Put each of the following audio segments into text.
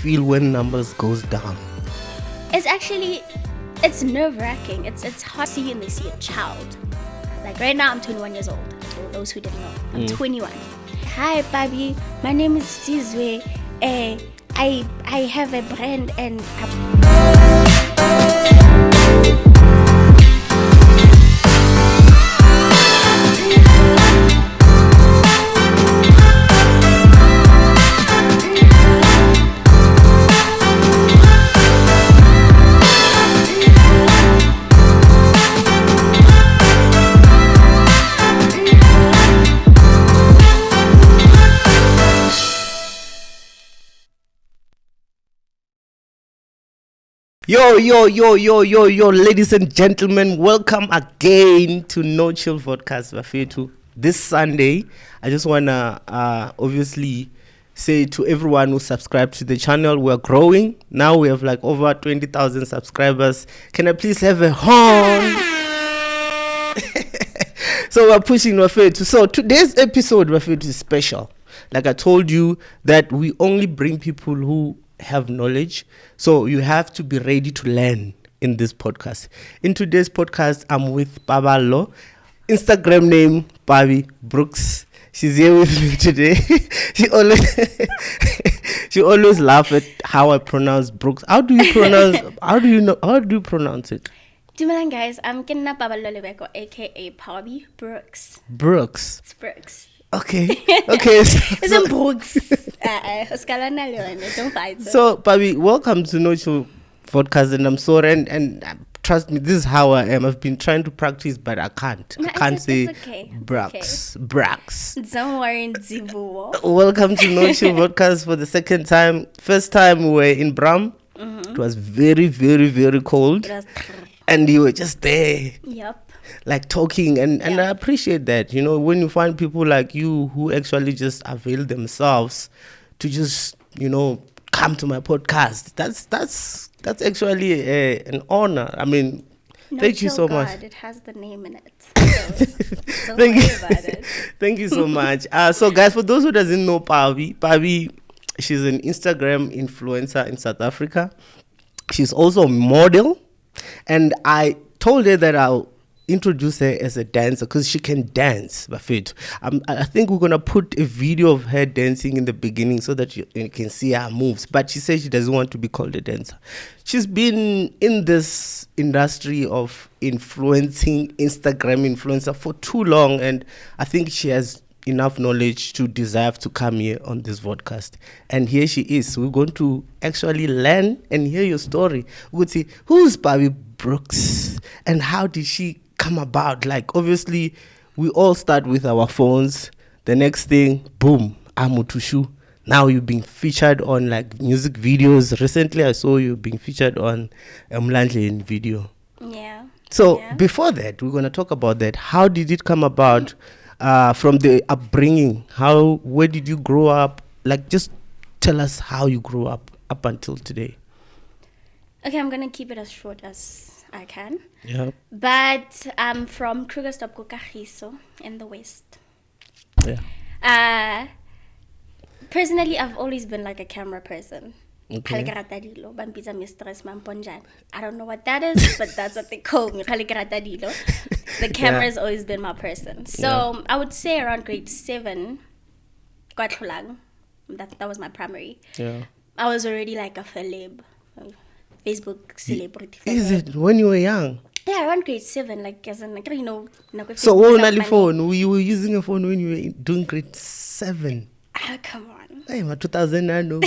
feel when numbers goes down? It's nerve-wracking. It's hard to see and they see a child. Like right now, I'm 21 years old. For those who didn't know, I'm 21. Hi, Parbie. My name is Sizwe. I have a brand and. Yo, ladies and gentlemen, welcome again to NoChill Vodcast. Bafethu. This Sunday, I just wanna obviously say to everyone who subscribed to the channel, we're growing. Now we have like over 20,000 subscribers. Can I please have a horn? So we're pushing Bafethu. So today's episode, Bafethu, is special. Like I told you that we only bring people who have knowledge, so you have to be ready to learn in this podcast. In today's podcast, I'm with Babalo, Instagram name Parbie Broox. She's here with me today. she always laugh at how I pronounce Broox. How do you pronounce it? Dumalang guys, I'm Kenna Babalo Lebeko, aka Parbie Broox. Broox. It's Broox. Okay. It's a Broox. Don't fight. So, Parbie, welcome to NoChill Vodcast, and I'm sorry, and trust me, this is how I am. I've been trying to practice, but I can't. I can't say Broox. Don't worry, Zivu. Welcome to NoChill Vodcast for the second time. First time we were in Bram. Mm-hmm. It was very, very, very cold. And you were just there. Yep. Like talking, and I appreciate that. You know, when you find people like you who actually just avail themselves to just, you know, come to my podcast, that's actually an honor. I mean, thank you so much. It has the name in it. So don't worry about it. Thank you so much. So guys, for those who doesn't know Parbie, she's an Instagram influencer in South Africa. She's also a model, and I told her that I'll introduce her as a dancer because she can dance. I think we're gonna put a video of her dancing in the beginning so that you can see her moves, but she says she doesn't want to be called a dancer. She's been in this industry of influencing, Instagram influencer, for too long, and I think she has enough knowledge to deserve to come here on this podcast. And here she is. We're going to actually learn and hear your story. We'll see who's Parbie Broox and how did she come about. Like, obviously, we all start with our phones. The next thing, boom, Amutushu. Now you're being featured on like music videos. Recently, I saw you being featured on Mlandle video. Yeah. So before that, we're going to talk about that. How did it come about? From the upbringing, where did you grow up? Like, just tell us how you grew up until today. Okay, I'm gonna keep it as short as I can. Yeah. But I'm from Krugerstop Kagiso in the West. Yeah. Personally, I've always been like a camera person. Okay. I don't know what that is, but that's what they call me. The camera has always been my person. So I would say around grade 7, that was my primary. Yeah. I was already like a celeb, Facebook celebrity. Is it when you were young? Yeah, around grade 7, like as in, like, you know. So what phone? You were using a phone when you were doing grade 7? Ah, come on. Hey, 2000, I know.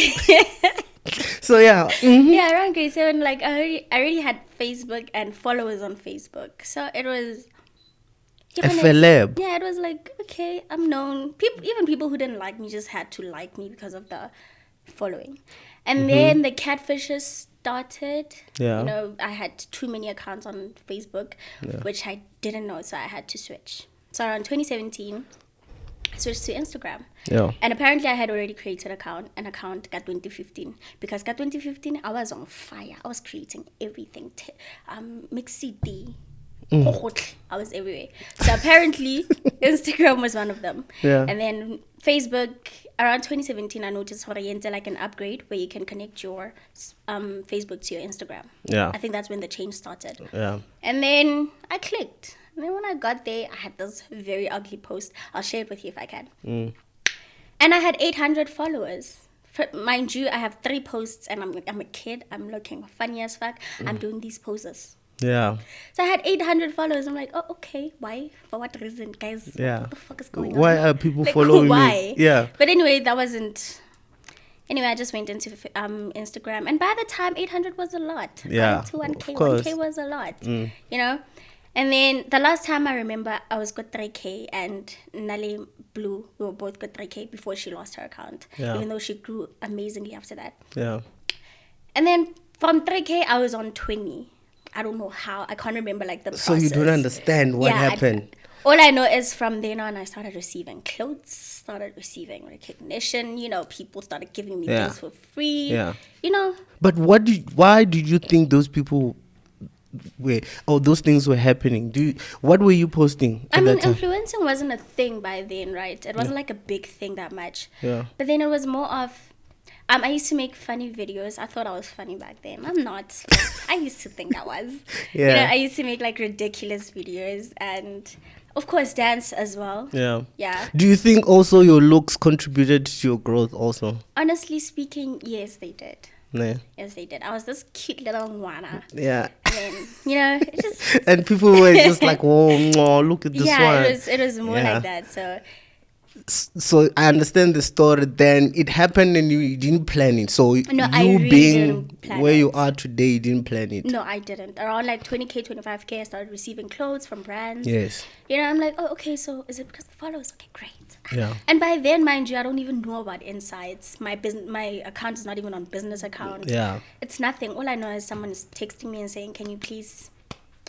So yeah. Mm-hmm. Yeah, around grade 7, like I already had Facebook and followers on Facebook. So it was a celeb. Yeah, it was like, okay, I'm known. Even people who didn't like me just had to like me because of the following. And then the catfishes started. Yeah. You know, I had too many accounts on Facebook, which I didn't know, so I had to switch. So around 2017, I switched to Instagram. Yeah. And apparently I had already created an account got 2015. Because got 2015, I was on fire. I was creating everything. Mix CD, I was everywhere. So apparently, Instagram was one of them. Yeah. And then Facebook, around 2017, I noticed Horiente like an upgrade where you can connect your Facebook to your Instagram. Yeah. I think that's when the change started. Yeah. And then I clicked. And then when I got there, I had this very ugly post. I'll share it with you if I can. And I had 800 followers. Mind you, I have 3 posts and I'm a kid. I'm looking funny as fuck. I'm doing these poses. Yeah. So I had 800 followers. I'm like, oh, okay. Why? For what reason, guys? Yeah. What the fuck is going on? Why are people Like, following why? me? Yeah. But anyway, that wasn't... Anyway, I just went into Instagram. And by the time, 800 was a lot. Yeah, To 1K, of course. 1K was a lot. You know? And then the last time I remember, I was got 3K and Nali Blue, we were both got 3K before she lost her account. Yeah. Even though she grew amazingly after that. Yeah. And then from 3K, I was on 20. I don't know how. I can't remember like the process. So you don't understand what happened. All I know is from then on, I started receiving clothes, started receiving recognition. You know, people started giving me things for free. Yeah. You know. But why did you think those people those things were happening? What were you posting I at mean, that time? influencing wasn't a thing by then, right? It wasn't like a big thing that much. Yeah. But then it was more of... I used to make funny videos. I thought I was funny back then. I'm not. I used to think I was. Yeah. You know, I used to make like ridiculous videos and, of course, dance as well. Yeah. Yeah. Do you think also your looks contributed to your growth also? Honestly speaking, yes, they did. Yeah. Yes, they did. I was this cute little Ngwana. Yeah. And, you know, it just... And people were just like, oh, look at this one. Yeah, it was more like that. So I understand the story. Then it happened and you didn't plan it. So I really being didn't plan where it. you are today, you didn't plan it. No, I didn't. Around like 20K, 25K, I started receiving clothes from brands. Yes. You know, I'm like, oh, okay, so is it because of the followers? Okay, great. Yeah. And by then, mind you, I don't even know about insights. My account is not even on business account. Yeah. It's nothing. All I know is someone is texting me and saying, can you please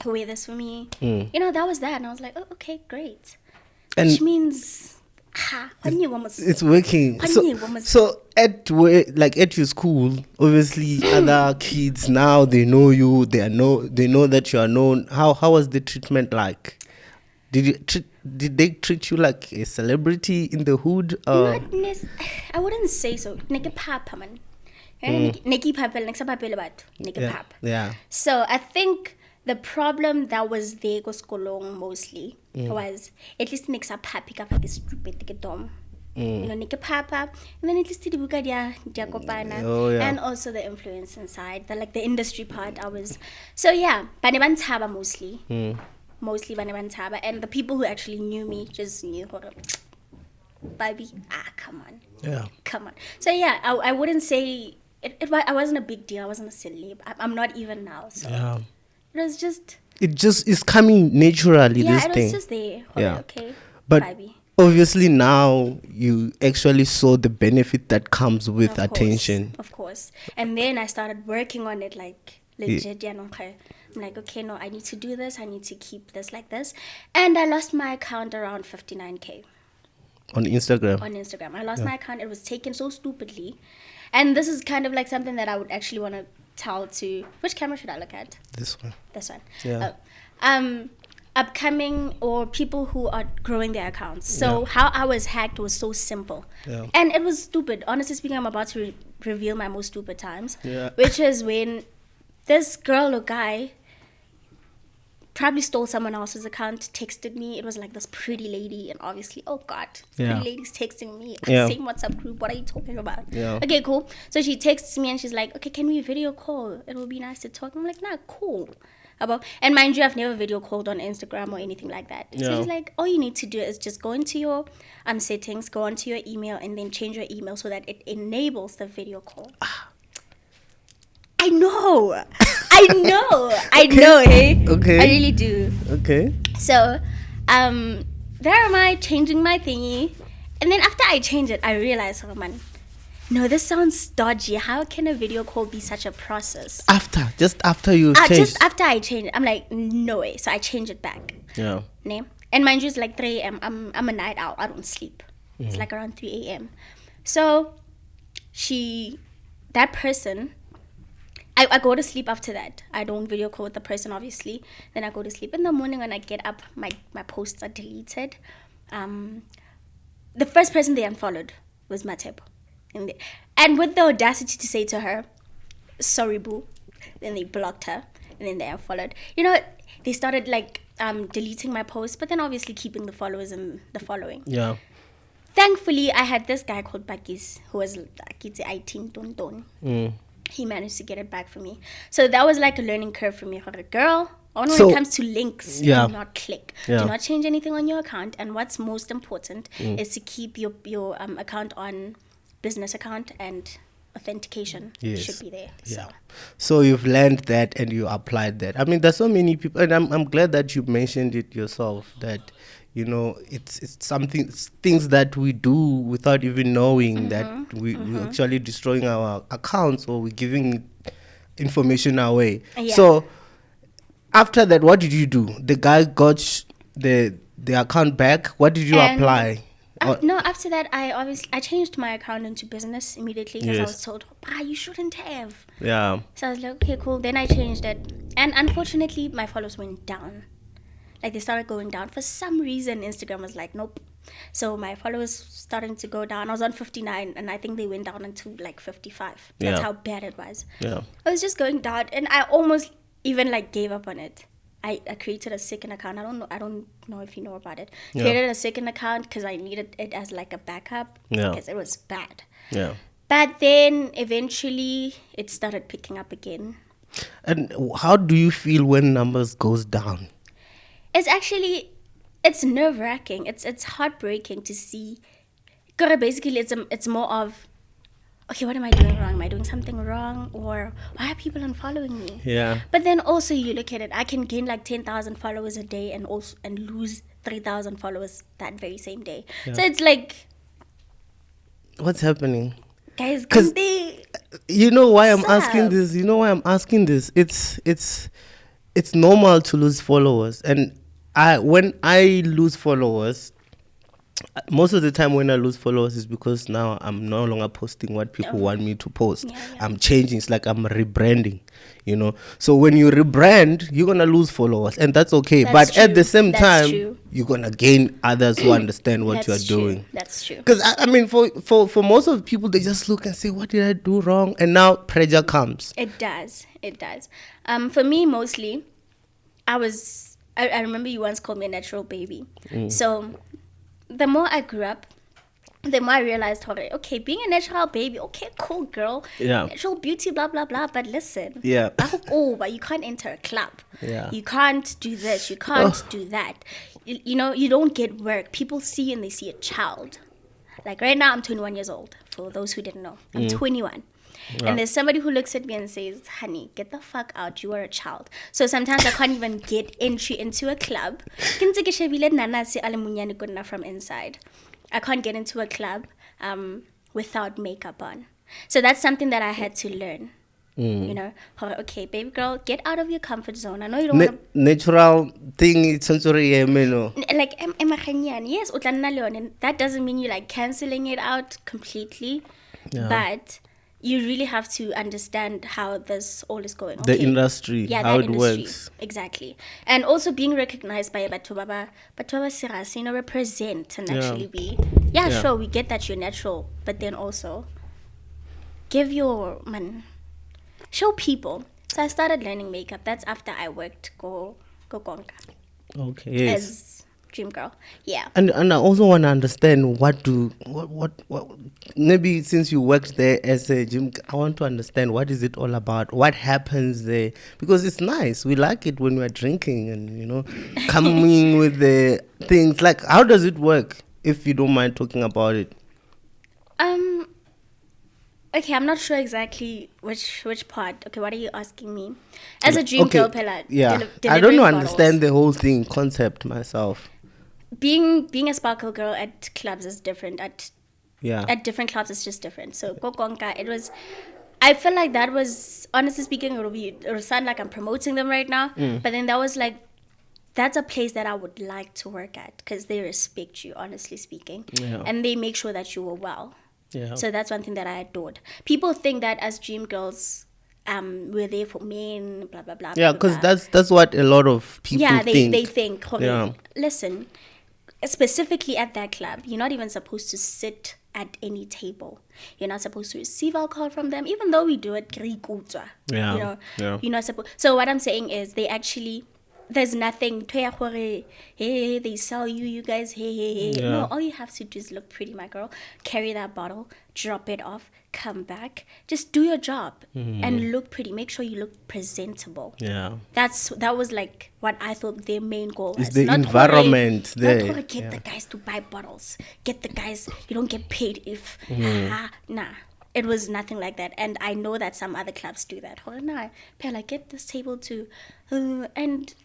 wear this for me? You know, that was that. And I was like, oh, okay, great. And which means... it's working. So at your school, obviously other kids now they know you. They know that you are known. How was the treatment like? Did they treat you like a celebrity in the hood? I wouldn't say so. Neke papa man. Neke papa like sapapele batho. Neke papa. Yeah. So I think the problem that was there go skolong mostly was at least next up happy ka fa ke stupid ke dom. You know, nike papa, and then at least dibuka dia kopana, and also the influence inside, the industry part. So yeah, bane bantshaba mostly. Mostly bane bantshaba, and the people who actually knew me just knew Barbie, come on. Yeah. Come on. So yeah, I wouldn't say I wasn't a big deal. I wasn't a celeb. I'm not even now. So yeah. It was just... It just is coming naturally, this thing. Yeah, it was just there. Yeah. Okay. But Barbie. Obviously now you actually saw the benefit that comes with attention. Of course. And then I started working on it like legit. Yeah. I'm like, okay, no, I need to do this. I need to keep this like this. And I lost my account around 59K. On Instagram? On Instagram. I lost my account. It was taken so stupidly. And this is kind of like something that I would actually want to tell to... Which camera should I look at? This one. This one. Yeah. Upcoming or people who are growing their accounts. So how I was hacked was so simple. Yeah. And it was stupid. Honestly speaking, I'm about to reveal my most stupid times. Yeah. Which is when this girl or guy probably stole someone else's account, texted me. It was like this pretty lady, and obviously, oh God, pretty lady's texting me. Same WhatsApp group. What are you talking about? Yeah. Okay, cool. So she texts me and she's like, okay, can we video call? It will be nice to talk. I'm like, nah, cool. And mind you, I've never video called on Instagram or anything like that. So she's like, all you need to do is just go into your settings, go onto your email, and then change your email so that it enables the video call. I know. I know, hey? Okay. I really do. Okay. So, there am I changing my thingy. And then after I change it, I realized, oh man, no, this sounds dodgy. How can a video call be such a process? Just after you changed? Just after I changed it. I'm like, no way. So I changed it back. Yeah. And mind you, it's like 3 a.m. I'm a night owl. I don't sleep. It's like around 3 a.m. So that person, I go to sleep after that. I don't video call with the person, obviously. Then I go to sleep. In the morning when I get up, my posts are deleted. The first person they unfollowed was Matebo. And with the audacity to say to her, sorry, boo. Then they blocked her. And then they unfollowed. You know, they started like deleting my posts, but then obviously keeping the followers and the following. Yeah. Thankfully, I had this guy called Bakis who was like 18 ton. He managed to get it back for me. So that was like a learning curve for me. Girl, when it comes to links, do not click. Do not change anything on your account. And what's most important is to keep your account on business account, and authentication should be there. So you've learned that and you applied that. I mean, there's so many people, and I'm glad that you mentioned it yourself, that you know, it's things that we do without even knowing that we're actually destroying our accounts, or we're giving information away. So after that, what did you do? The guy got the account back. What did you apply? After that, I changed my account into business immediately, because I was told, you shouldn't have. Yeah. So I was like, okay, cool. Then I changed it, and unfortunately, my followers went down. Like, they started going down. For some reason, Instagram was like, nope. So my followers starting to go down. I was on 59, and I think they went down into like 55. That's how bad it was. Yeah. I was just going down, and I almost even like gave up on it. I created a second account. I don't know if you know about it. Created a second account because I needed it as like a backup, because it was bad. Yeah. But then eventually it started picking up again. And how do you feel when numbers goes down? It's nerve-wracking. It's heartbreaking to see. Because basically it's more of, okay, what am I doing wrong? Am I doing something wrong? Or why are people unfollowing me? Yeah. But then also you look at it, I can gain like 10,000 followers a day and lose 3,000 followers that very same day. Yeah. So it's like, what's happening? Guys, because they... You know why I'm asking this? It's normal to lose followers. And when I lose followers, most of the time when I lose followers is because now I'm no longer posting what people want me to post. I'm changing. It's like I'm rebranding, you know. So when you rebrand, you're going to lose followers, and that's okay. But at the same time, you're going to gain others who understand what you're doing. That's true. Because, I mean, for most of the people, they just look and say, what did I do wrong? And now pressure comes. It does. For me, mostly, I remember you once called me a natural baby. So the more I grew up, the more I realized, okay, being a natural baby, okay, cool, girl. Yeah. Natural beauty, blah, blah, blah. But listen. Yeah. But you can't enter a club. Yeah. You can't do this. You can't do that. You know, you don't get work. People see you and they see a child. Like right now, I'm 21 years old. For those who didn't know, I'm 21. Yeah. And there's somebody who looks at me and says, honey, get the fuck out. You are a child. So sometimes I can't even get entry into a club. From inside. I can't get into a club without makeup on. So that's something that I had to learn. You know, okay, baby girl, get out of your comfort zone. I know you don't want to... Natural thing, it's sensory, like, yes, and that doesn't mean you like cancelling it out completely. Yeah. But you really have to understand how this all is going. The industry, how it works. Exactly. And also being recognized by Batubaba Siras, you know, represent and actually be, sure, we get that you're natural, but then also give your, show people. So I started learning makeup. That's after I worked Go Gonka. Okay, yes. As dream girl, yeah. And I also want to understand what maybe since you worked there as a gym, I want to understand what is it all about, what happens there, because it's nice. We like it when we're drinking and, you know, coming with the things. Like, how does it work, if you don't mind talking about it? Okay, I'm not sure exactly which part. Okay, what are you asking me? As a dream girl, Pella. Yeah, I don't know, understand the whole concept myself. Being a sparkle girl at clubs is different. At different clubs, it's just different. So Kokonka, I feel like that was, honestly speaking, it'll sound like I'm promoting them right now. But then that was like, that's a place that I would like to work at, because they respect you, honestly speaking, and they make sure that you are well. Yeah. So that's one thing that I adored. People think that as dream girls, we're there for men, blah blah blah. Yeah, blah, blah, because that's what a lot of people think. they think. Yeah. Listen, specifically at that club, you're not even supposed to sit at any table. You're not supposed to receive alcohol from them, even though we do it. Yeah. You know, Yeah. you're not supposed. So what I'm saying is, there's nothing. Hey, they sell you guys. Hey. Yeah. No, all you have to do is look pretty, my girl. Carry that bottle, drop it off, come back. Just do your job and look pretty. Make sure you look presentable. Yeah. That was like what I thought their main goal was. It's the Not environment hore, there. Not hore, get the guys to buy bottles. Get the guys. You don't get paid if nah. It was nothing like that, and I know that some other clubs do that. Hore, nah, Pella, get this table too, and.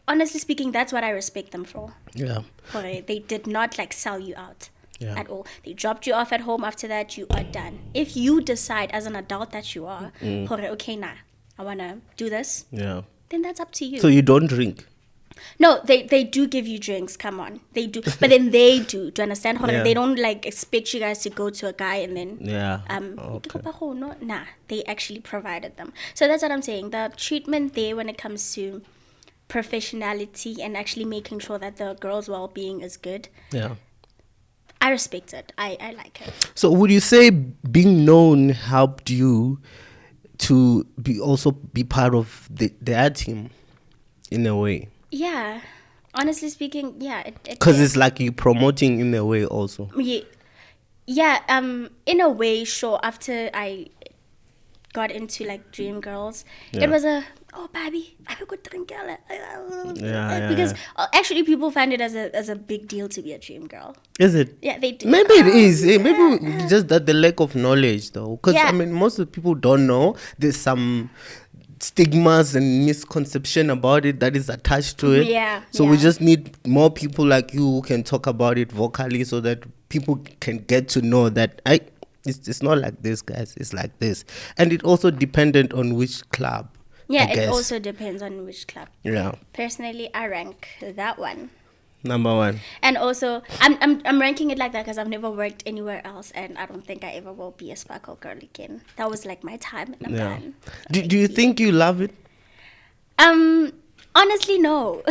Honestly speaking, that's what I respect them for. Yeah. They did not like sell you out Yeah. at all. They dropped you off at home. After that, you are done. If you decide as an adult that you are, okay, nah, I want to do this, Yeah. then that's up to you. So you don't drink? No, they do give you drinks. Come on, they do. But then they do. Do you understand? Yeah. They don't like expect you guys to go to a guy and then Yeah. okay. No, nah, they actually provided them. So that's what I'm saying. The treatment there when it comes to professionality and actually making sure that the girl's well-being is good, Yeah. I respect it. I like it. So would you say being known helped you to be part of their team in a way? Yeah, honestly speaking, yeah, Because it's like you promoting in a way also. Yeah, in a way, sure. After I got into like Dream Girls, it was Parbie, I could drink because actually people find it as a big deal to be a Dream Girl. Is it? Yeah, they do. Maybe it is. Maybe just that the lack of knowledge though. Because I mean, most of the people don't know. There's some stigmas and misconception about it that is attached to it. Yeah. So we just need more people like you who can talk about it vocally so that people can get to know that it's not like this, guys. It's like this. And it also dependent on which club. Yeah, it also depends on which club. Yeah. Personally, I rank that one. Number one. And also, I'm ranking it like that because I've never worked anywhere else, and I don't think I ever will be a sparkle girl again. That was like my time, and I'm done. Do you think you love it? Honestly, no.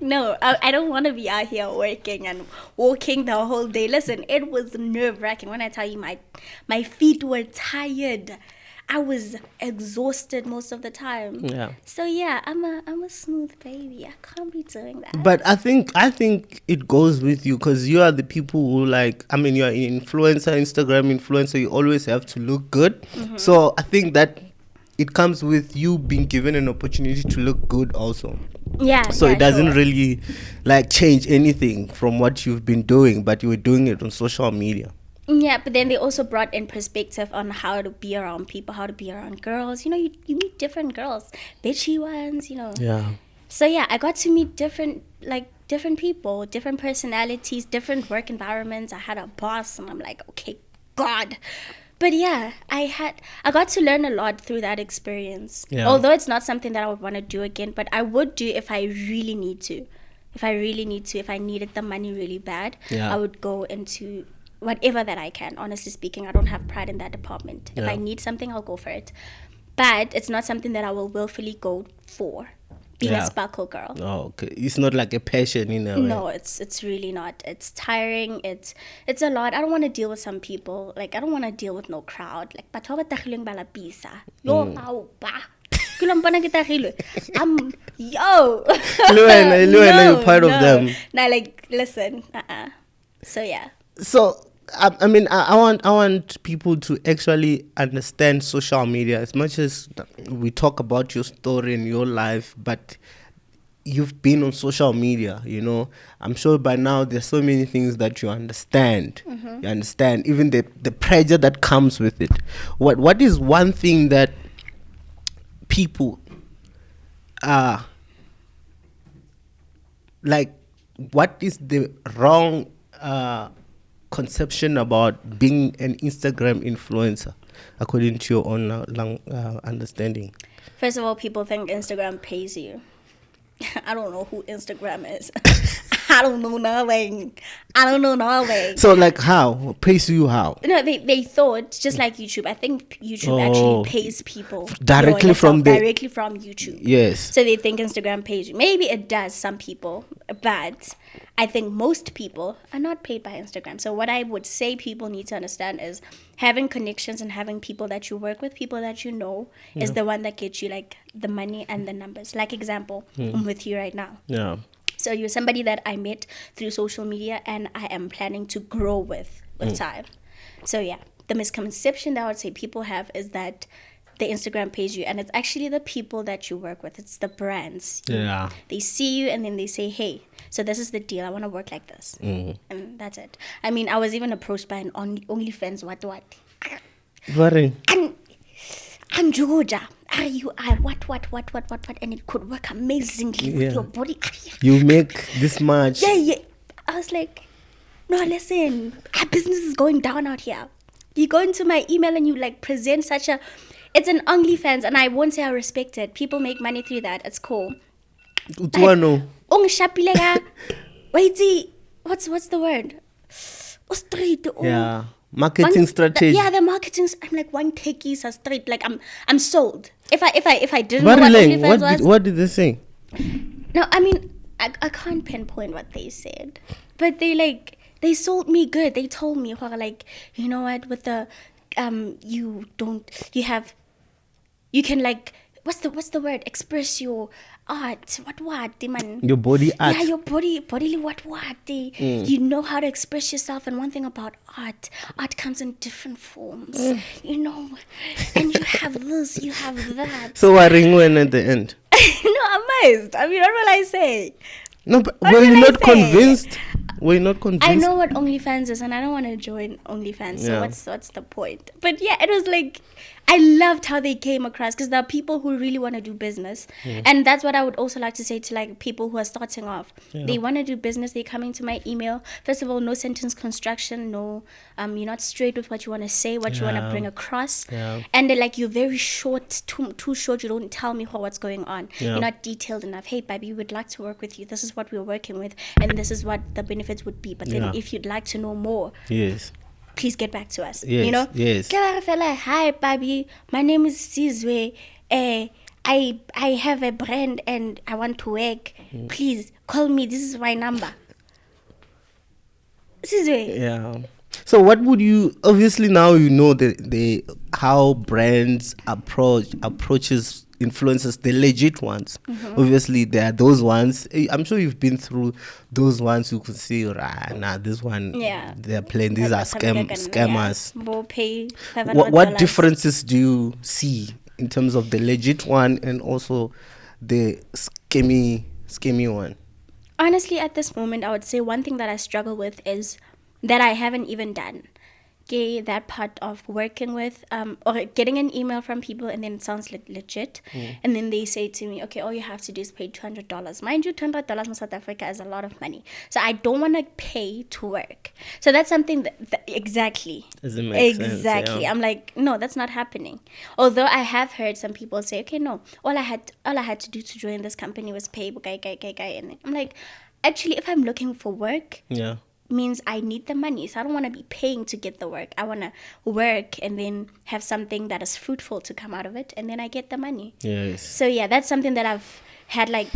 No, I don't want to be out here working and walking the whole day. Listen, it was nerve-wracking. When I tell you my feet were tired, I was exhausted most of the time. Yeah. So yeah, I'm a smooth baby. I can't be doing that. But I think it goes with you because you are the people who you're an influencer, Instagram influencer. You always have to look good. Mm-hmm. So I think that it comes with you being given an opportunity to look good also. Yeah. So it doesn't really like change anything from what you've been doing, but you were doing it on social media. Yeah, but then they also brought in perspective on how to be around people, how to be around girls. You know, you meet different girls, bitchy ones, you know. Yeah. So yeah, I got to meet different people, different personalities, different work environments. I had a boss, and I'm like, okay, God. But yeah, I got to learn a lot through that experience. Yeah. Although it's not something that I would want to do again, but I would do if I really need to. If I needed the money really bad, I would go into whatever that I can. Honestly speaking, I don't have pride in that department. If I need something, I'll go for it. But it's not something that I will willfully go for. Being a sparkle girl. Oh, okay. It's not like a passion in a way. No, it's really not. It's tiring. It's a lot. I don't want to deal with some people. Like, I don't want to deal with no crowd. Like, batho ba tagileng bala pisa. Yo, au ba. Yo. Luena, you're part of them. Nah, like, listen. So yeah. So I mean, I want people to actually understand social media as much as we talk about your story and your life, but you've been on social media, you know. I'm sure by now there's so many things that you understand. Mm-hmm. You understand even the pressure that comes with it. What is one thing that people are like? What is the wrong conception about being an Instagram influencer according to your own understanding? First of all, people think Instagram pays you. I don't know who Instagram is. I don't know nothing. I don't know nothing. So like how? Pays you how? No, they thought just like YouTube. I think YouTube actually pays people Directly from directly from YouTube. Yes. So they think Instagram pays you. Maybe it does some people, but I think most people are not paid by Instagram. So what I would say people need to understand is having connections and having people that you work with, people that you know, is the one that gets you like the money and the numbers. Like example, I'm with you right now. Yeah. So you're somebody that I met through social media and I am planning to grow with time. So yeah, the misconception that I would say people have is that the Instagram pays you, and it's actually the people that you work with. It's the brands. Yeah. They see you and then they say, hey, so this is the deal. I want to work like this. And that's it. I mean, I was even approached by an OnlyFans what. What? And I'm Georgia. Are you what? And it could work amazingly with your body. You make this much. Yeah. I was like, no, listen, our business is going down out here. You go into my email and you like present such a, it's an OnlyFans, and I won't say I respect it. People make money through that. It's cool. Utwano. Wait, what's the word? Yeah. Marketing strategy. Yeah, the marketing. I'm like one techies are straight. Like I'm sold. If I didn't know what OnlyFans was. What did they say? No, I mean I can't pinpoint what they said, but they sold me good. They told me like, you know what, with the you can like what's the word, express your art, what man, your body art. Yeah, your bodily what you know how to express yourself. And one thing about art comes in different forms, you know, and you have this, you have that. So what ring when at the end? No, I'm amazed. I mean, what will I say? No, but were you not convinced? Were you not convinced? I know what OnlyFans is, and I don't want to join OnlyFans. So what's the point? But yeah, it was like I loved how they came across, because there are people who really want to do business, and that's what I would also like to say to like people who are starting off. They want to do business. They come into my email. First of all, no sentence construction. No, you're not straight with what you want to say, what you want to bring across, and they're like, you're very short, too short. You don't tell me what's going on. You're not detailed enough. Hey, baby, we would like to work with you. This is what we're working with, and this is what the benefits would be. But then if you'd like to know more, please get back to us. Yes, you know? Yes. Hi, baby. My name is Sizwe. I have a brand and I want to work. Please call me. This is my number. Sizwe. Yeah. So what would you, obviously now you know the how brands approaches influencers, the legit ones. Obviously there are those ones, I'm sure you've been through those ones who could see, this one, they're playing, these are scammers. What differences do you see in terms of the legit one and also the scammy one? Honestly, at this moment, I would say one thing that I struggle with is that I haven't even done. That part of working with or getting an email from people and then it sounds legit, and then they say to me, okay, all you have to do is pay $200. Mind you, $200 in South Africa is a lot of money, so I don't want to pay to work. So that's something that exactly doesn't make sense, I'm like, no, that's not happening. Although I have heard some people say, okay, no, all I had to do to join this company was pay guy, and I'm like, actually, if I'm looking for work, means I need the money. So I don't want to be paying to get the work. I want to work and then have something that is fruitful to come out of it, and then I get the money. Yes. So yeah, that's something that I've had, like,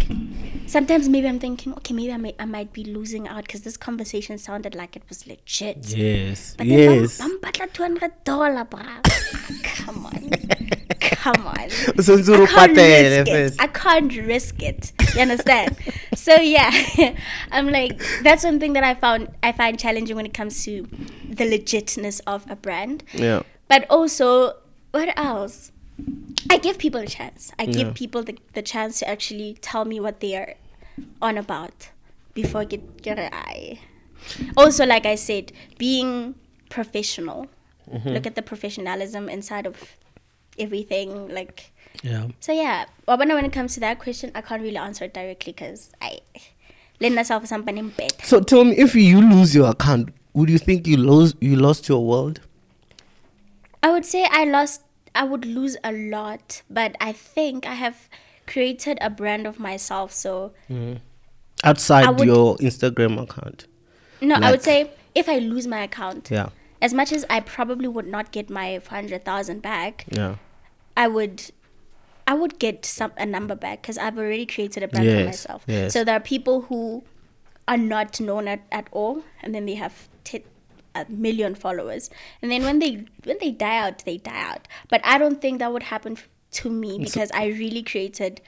sometimes maybe I'm thinking, okay, maybe I might be losing out because this conversation sounded like it was legit. Yes. But then I'm $200, bruh. Come on. I can't risk it. You understand? So yeah, I'm like, that's one thing that I find challenging when it comes to the legitness of a brand. Yeah. But also, what else? I give people a chance. I give people the chance to actually tell me what they are on about before get an eye. Also, like I said, being professional. Look at the professionalism inside of everything, like. Yeah. So yeah, when it comes to that question, I can't really answer it directly because I let myself something in bed. So tell me, if you lose your account, would you think you lost your world? I would say I would lose a lot, but I think I have created a brand of myself. So Outside your Instagram account. No, I would say if I lose my account, yeah, as much as I probably would not get my 400,000 back, yeah, I would get a number back because I've already created a brand for myself. Yes. So there are people who are not known at all, and then they have 1 million followers, and then when they die out, they die out. But I don't think that would happen to me because I really created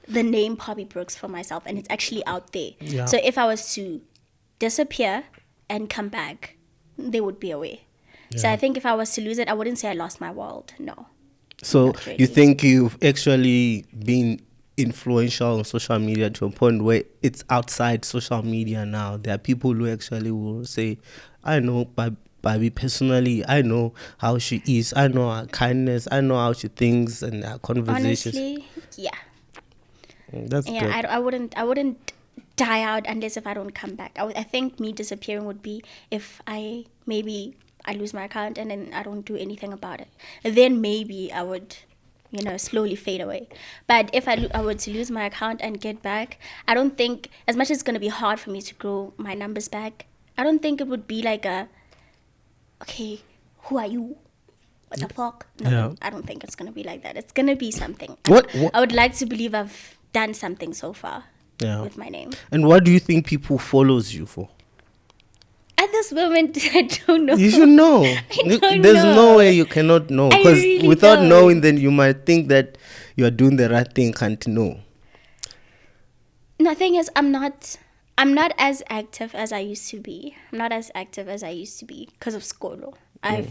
the name Parbie Broox for myself, and it's actually out there. Yeah. So if I was to disappear and come back, they would be away. Yeah. So I think if I was to lose it, I wouldn't say I lost my world. No. So really. You think you've actually been influential on social media to a point where it's outside social media now? There are people who actually will say, I know Parbie personally, I know how she is, I know her kindness, I know how she thinks and her conversations. Honestly, yeah. That's good. I wouldn't die out unless if I don't come back. I think me disappearing would be if I lose my account and then I don't do anything about it. Then maybe I would, slowly fade away. But if I were to lose my account and get back, I don't think, as much as it's going to be hard for me to grow my numbers back, I don't think it would be like okay, who are you? What the fuck? No, yeah. I don't think it's going to be like that. It's going to be something. What? I would like to believe I've done something so far with my name. And what do you think people follows you for? At this moment, I don't know. You should know. There's no way you cannot know. Because really without don't. knowing, then you might think that you are doing the right thing, can't know. The thing is, I'm not as active as I used to be. I'm not as active as I used to be because of school. I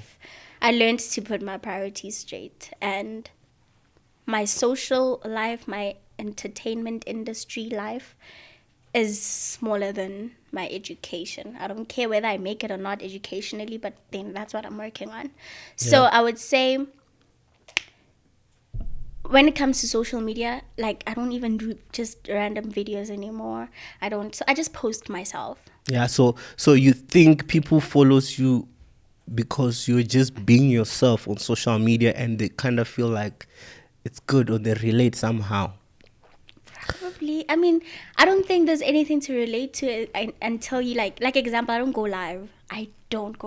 learned to put my priorities straight, and my social life, my entertainment industry life is smaller than my education. I don't care whether I make it or not educationally, but then that's what I'm working on. Yeah. So I would say when it comes to social media, like I don't even do just random videos anymore. So I just post myself. Yeah, so you think people follows you because you're just being yourself on social media and they kind of feel like it's good or they relate somehow? Probably. I mean, I don't think there's anything to relate to until you like example, I don't go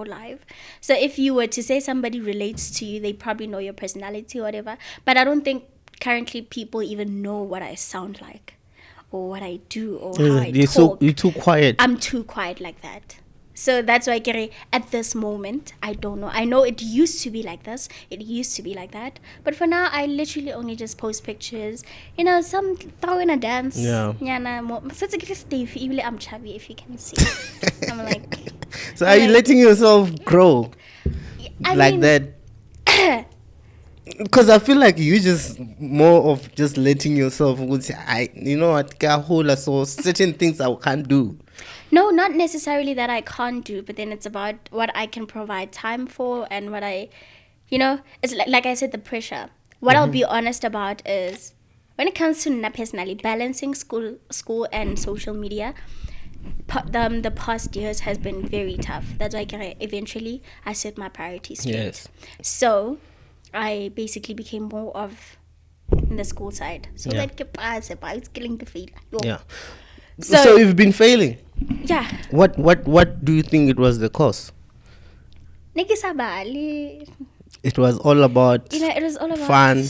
live. So if you were to say somebody relates to you, they probably know your personality or whatever. But I don't think currently people even know what I sound like or what I do or how I talk. You're too quiet. I'm too quiet like that. So that's why at this moment, I don't know. I know it used to be like this. It used to be like that. But for now, I literally only just post pictures. Some throw in a dance. Yeah. Such a good Steve. Even I'm chubby, if you can see. I'm like. So are you letting yourself grow like that? Because I feel like you just more of just letting yourself. So certain things I can't do. No, not necessarily that I can't do, but then it's about what I can provide time for and what it's like I said, the pressure. What I'll be honest about is when it comes to me personally, balancing school and social media, the past years has been very tough. That's why eventually I set my priorities straight. Yes. So I basically became more of in the school side. So that it's killing the field. Yeah. So you've been failing. Yeah. What do you think it was the cause? It was all about it was all about fun.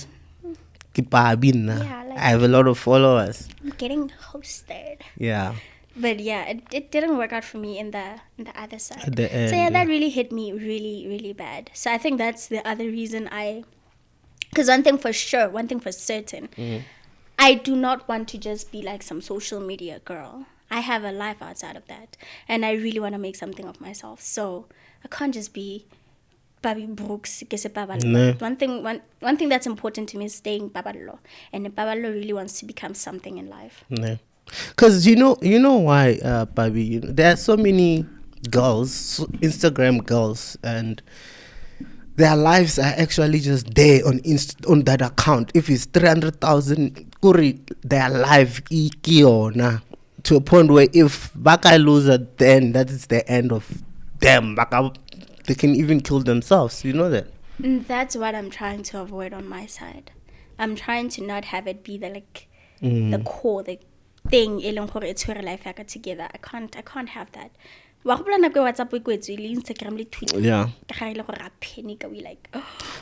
I have a lot of followers. I'm getting hosted. Yeah. But yeah, it didn't work out for me in the other side. At the end, so that really hit me really, really bad. So I think that's the other reason because one thing for certain, I do not want to just be like some social media girl. I have a life outside of that, and I really want to make something of myself. So I can't just be Parbie Broox. No. One thing that's important to me is staying Babalo, and Babalo really wants to become something in life. No. Because you know why, Parbie, there are so many girls, Instagram girls, and their lives are actually just there on that account. If it's 300,000, their life to a point where if Baka lose it, then that is the end of them. They can even kill themselves. You know that? That's what I'm trying to avoid on my side. I'm trying to not have it be the core, thing it's where life together. I can't have that. WhatsApp Instagram Twitter. Yeah. We like,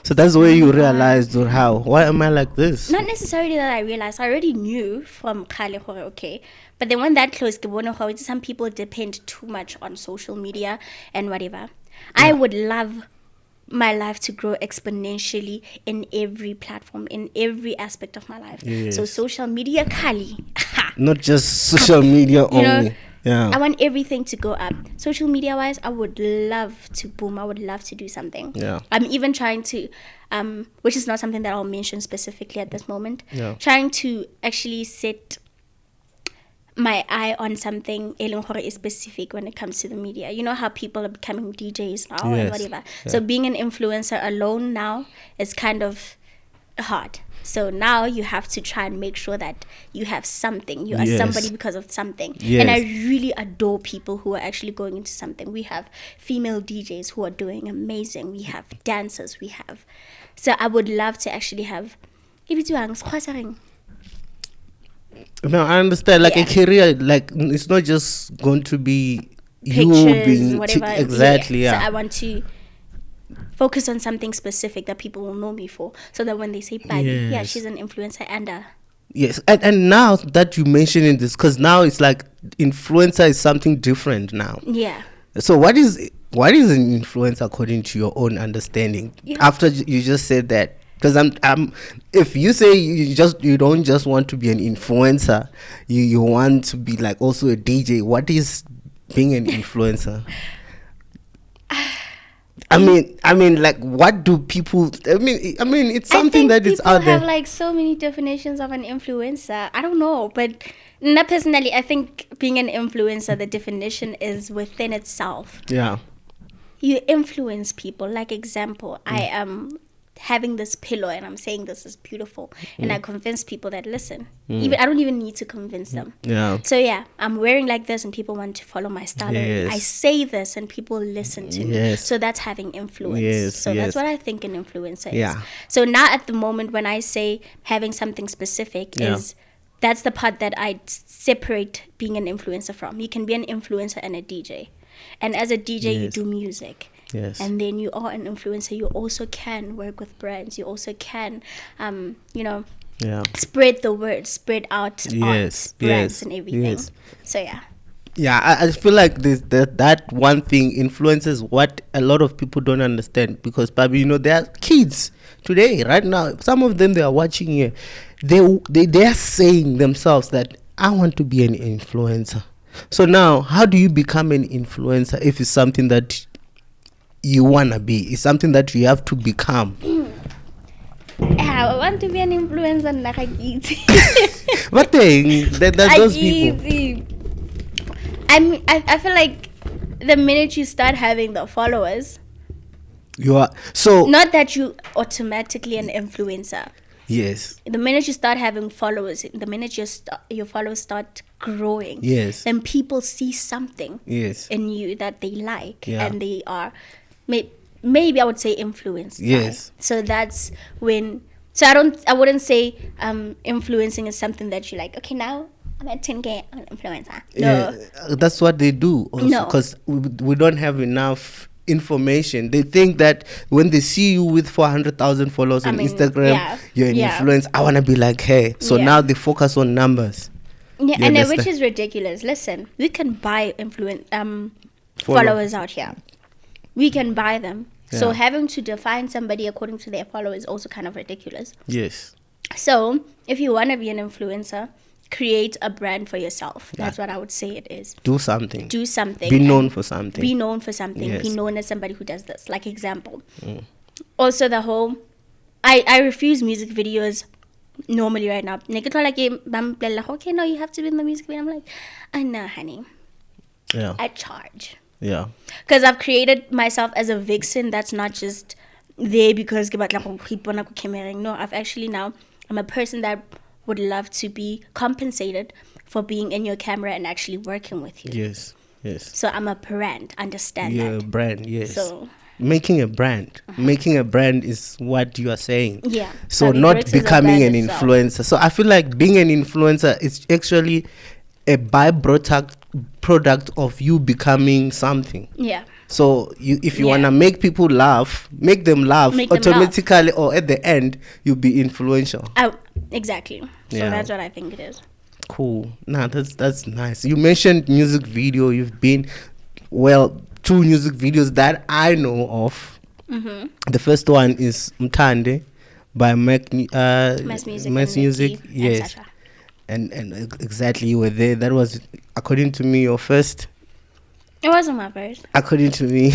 so that's where you realized or how? Why am I like this? Not necessarily that I realized. I already knew from Kale okay. But then when that closed, some people depend too much on social media and whatever. Yeah. I would love my life to grow exponentially in every platform, in every aspect of my life. Yes. So social media, Kali. Not just social media only. Yeah. I want everything to go up. Social media wise, I would love to boom. I would love to do something. Yeah. I'm even trying to, which is not something that I'll mention specifically at this moment. Yeah. Trying to actually set my eye on something is specific when it comes to the media. You know how people are becoming DJs now and whatever. Yeah. So being an influencer alone now is kind of hard. So now you have to try and make sure that you have something. You are somebody because of something. Yes. And I really adore people who are actually going into something. We have female DJs who are doing amazing. We have dancers. So I would love to actually have. No, I understand. Like a career, like it's not just going to be pictures, you being whatever. Exactly. Yeah. So I want to focus on something specific that people will know me for, so that when they say Parbie, yeah, she's an influencer and yes. And now that you mentioning this, because now it's like influencer is something different now. Yeah. So what is an influencer according to your own understanding? Yeah. After you just said that, because I'm if you say you don't just want to be an influencer, you want to be like also a DJ. What is being an influencer? I mean, like, what do people? I mean, it's something that is out there. People have like so many definitions of an influencer. I don't know, but not personally. I think being an influencer, the definition is within itself. Yeah. You influence people. Like example, I am having this pillow and I'm saying this is beautiful, and I convince people that listen. Even I don't even need to convince them. Yeah. So yeah, I'm wearing like this and people want to follow my style. Yes. I say this and people listen to me. So that's having influence. Yes. So that's what I think an influencer is. So now at the moment when I say having something specific is that's the part that I separate being an influencer from. You can be an influencer and a DJ. And as a DJ you do music. Yes. And then you are an influencer. You also can work with brands. You also can, spread the word, spread out art, brands and everything. Yes. So yeah. Yeah, I feel like that one thing influences what a lot of people don't understand, because probably there are kids today, right now. Some of them, they are watching here. They are saying themselves that I want to be an influencer. So now, how do you become an influencer if it's something that you wanna be? It's something that you have to become. I want to be an influencer. What thing? That's those people. I feel like the minute you start having the followers, you are so not that you automatically an influencer. Yes. The minute you start having followers, the minute your followers start growing, yes, then people see something in you that they like, and they are maybe I would say influenced. Yes. So that's when. So I wouldn't say influencing is something that you like. Okay, now I'm at 10K, I'm an influencer. No. Yeah, that's what they do also, because we don't have enough information. They think that when they see you with 400,000 followers on Instagram, you're an influencer. I want to be like her. So now they focus on numbers. Yeah, and which is ridiculous. Listen, we can buy followers out here. We can buy them. Yeah. So having to define somebody according to their followers is also kind of ridiculous. Yes. So if you want to be an influencer, create a brand for yourself. That's what I would say it is. Do something. Be known for something. Yes. Be known as somebody who does this. Like example. Also the whole, I refuse music videos normally right now. Okay, no, you have to be in the music video. I'm like, I know, honey. Yeah. I charge. Yeah. Because I've created myself as a vixen that's not just there because no, I've actually now, I'm a person that would love to be compensated for being in your camera and actually working with you. Yes. So I'm a brand, understand that. You're a brand, yes. So making a brand. Making a brand is what you are saying. Yeah. So not becoming an influencer. So I feel like being an influencer is actually a byproduct of you becoming something. Yeah. So if you Yeah. wanna make people laugh, make them laugh Make them automatically, or at the end you'll be influential. Oh, exactly. So Yeah. that's what I think it is. Cool. Nah, that's nice. You mentioned music video. You've been, well, 2 music videos that I know of. Mm-hmm. The first one is Mtande by Mass Music. Mass and Music. Nikki and Yes. Sasha. And exactly, you were there. That was, according to me, your first. It wasn't my first. According to me.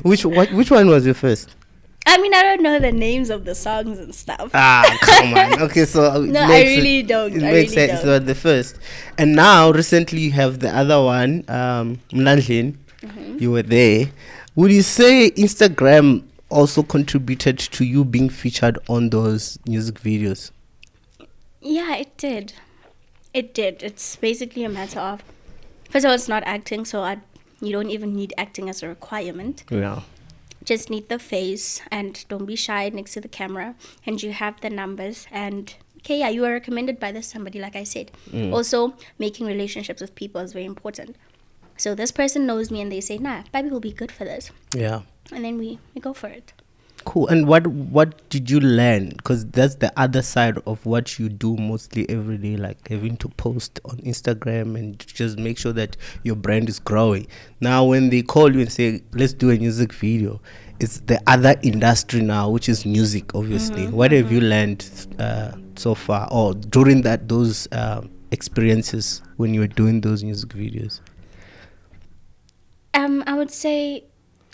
Which one was your first? I mean, I don't know the names of the songs and stuff. Ah, come on. Okay, so No, I really don't. It I makes really sense. don't. So the first, and now recently you have the other one, Mlandlin. Mm-hmm. You were there. Would you say Instagram also contributed to you being featured on those music videos? Yeah, it did. It did. It's basically a matter of, first of all, it's not acting, so you don't even need acting as a requirement. Yeah. Just need the face and don't be shy next to the camera, and you have the numbers, and okay, yeah, you are recommended by this somebody, like I said. Also, making relationships with people is very important. So this person knows me and they say, nah, Parbie will be good for this, Yeah. and then we go for it. Cool. And what did you learn? Because that's the other side of what you do mostly every day, like having to post on Instagram and just make sure that your brand is growing. Now, when they call you and say, let's do a music video, it's the other industry now, which is music, obviously. What have you learned so far, or during those experiences when you were doing those music videos? I would say,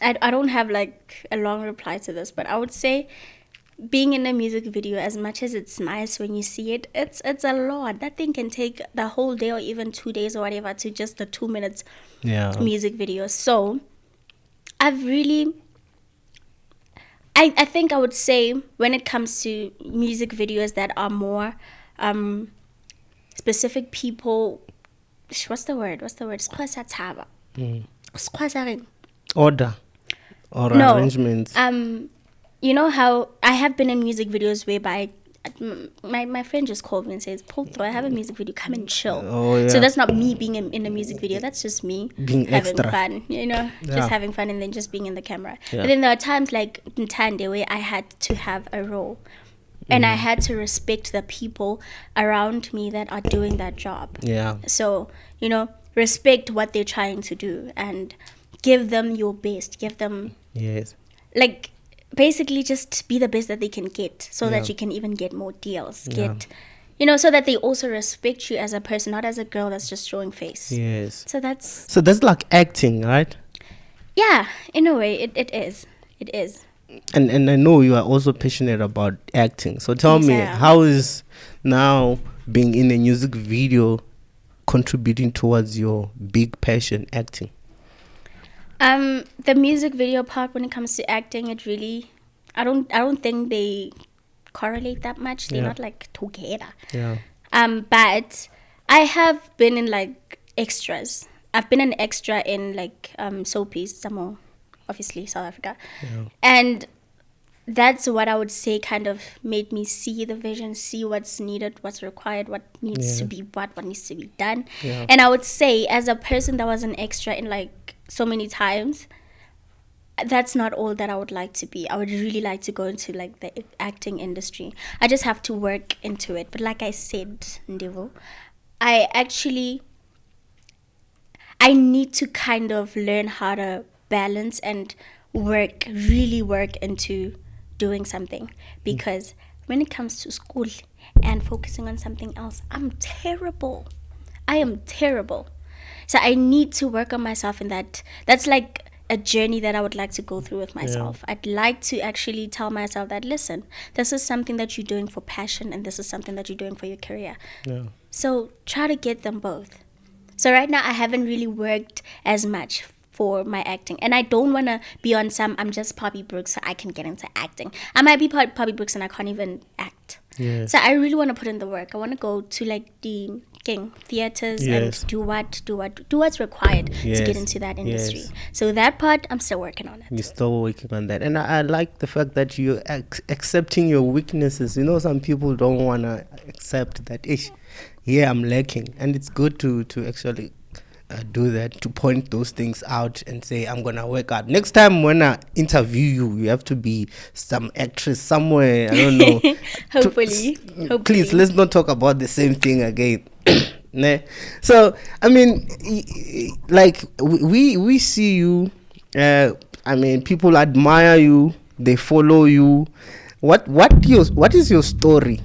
I don't have like a long reply to this, but I would say being in a music video, as much as it's nice when you see it, it's a lot. That thing can take the whole day or even 2 days or whatever to just the 2 minutes music video. So I've really, I think I would say when it comes to music videos that are more specific people, what's the word? Order or No. arrangements. You know how I have been in music videos whereby my friend just called me and says, Paul, I have a music video, come and chill. Oh, yeah. So that's not me being in a music video, that's just me Being having extra. fun, Yeah. just having fun and then just being in the camera. Yeah. But then there are times like in Tande where I had to have a role. And I had to respect the people around me that are doing that job. Yeah. So, respect what they're trying to do and give them your best. Give them, Yes. like, basically just be the best that they can get so Yeah. that you can even get more deals. Yeah. So that they also respect you as a person, not as a girl that's just showing face. Yes. So that's, So that's like acting, right? yeah, in a way, it is. It is. And I know you are also passionate about acting. So tell Yes, me, I am. how is now being in a music video contributing towards your big passion, acting? The music video part, when it comes to acting, it really, I don't think they correlate that much. They're Yeah. not like together. Yeah. But I have been in like extras. I've been an extra in like soapies, some obviously South Africa, and that's what I would say kind of made me see the vision, see what's needed, what's required, what needs to be what needs to be done. Yeah. And I would say, as a person that was an extra in like so many times, that's not all that I would like to be. I would really like to go into like the acting industry. I just have to work into it. But like I said, Ndevo, I need to kind of learn how to balance and really work into doing something, because when it comes to school and focusing on something else, I'm terrible. I am terrible. So I need to work on myself in that. That's like a journey that I would like to go through with myself. I'd like to actually tell myself that, listen, this is something that you're doing for passion and this is something that you're doing for your career. Yeah. So try to get them both. So right now I haven't really worked as much for my acting, and I don't want to be on I'm just Parbie Broox so I can get into acting. I might be Parbie Broox and I can't even act. Yes. So I really want to put in the work. I want to go to like the theaters Yes. and do what's required to Yes. get into that industry. Yes. So that part, I'm still working on it. You're still working on that. And I like the fact that you're accepting your weaknesses. Some people don't want to accept that, here I'm lacking, and it's good to actually do that, to point those things out and say I'm gonna work out. Next time when I interview you, you have to be some actress somewhere. I don't know. Hopefully. Please, let's not talk about the same thing again. Nah. So I mean, like we see you. I mean, people admire you. They follow you. What is your story?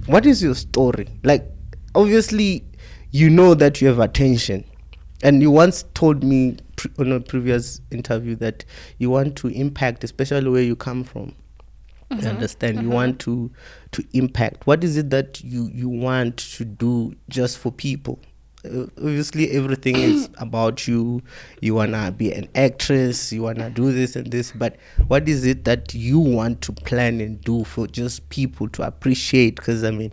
What is your story? Like, obviously, you know that you have attention, and you once told me on a previous interview that you want to impact, especially where you come from. You understand? You want to impact. What is it that you want to do just for people? Obviously, everything is about you. You wanna be an actress. You wanna do this and this. But what is it that you want to plan and do for just people to appreciate? Because I mean,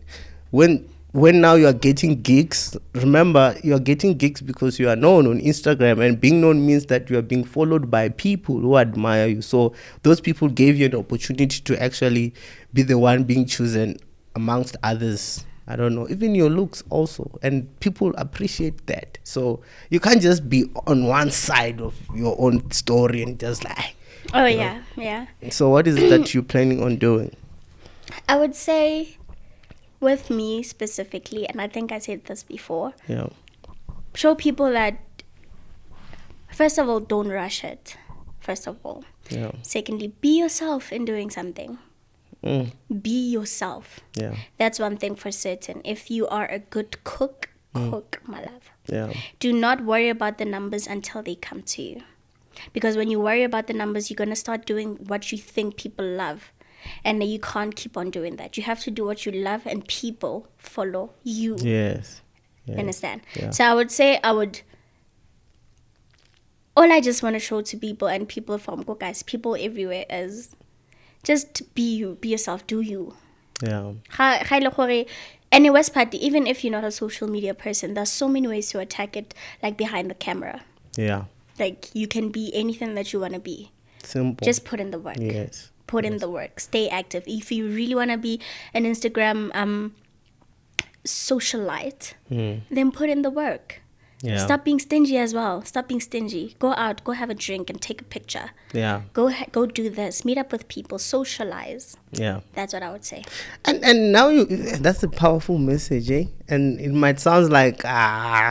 when now you are getting gigs, remember you are getting gigs because you are known on Instagram, and being known means that you are being followed by people who admire you. So those people gave you an opportunity to actually be the one being chosen amongst others. I don't know, even your looks also, and people appreciate that. So you can't just be on one side of your own story and just like, oh yeah, yeah. So what is it that you're planning on doing? I would say, with me specifically, and I think I said this before, show people that, first of all, don't rush it. First of all. Secondly, be yourself in doing something. Be yourself. That's one thing for certain. If you are a good cook, cook, my love. Do not worry about the numbers until they come to you. Because when you worry about the numbers, you're going to start doing what you think people love. And you can't keep on doing that. You have to do what you love, and people follow you. Yes. Understand? So I would say all I just want to show to people, and people from guys, people everywhere, is just be you, be yourself, do you. And the worst part, even if you're not a social media person, there's so many ways to attack it, like behind the camera. Like, you can be anything that you want to be. Simple. Just put in the work. Put in the work. Stay active. If you really want to be an Instagram socialite, then put in the work. Stop being stingy as well. Stop being stingy. Go out. Go have a drink and take a picture. Go do this. Meet up with people. Socialize. That's what I would say. And now that's a powerful message, eh? And it might sound like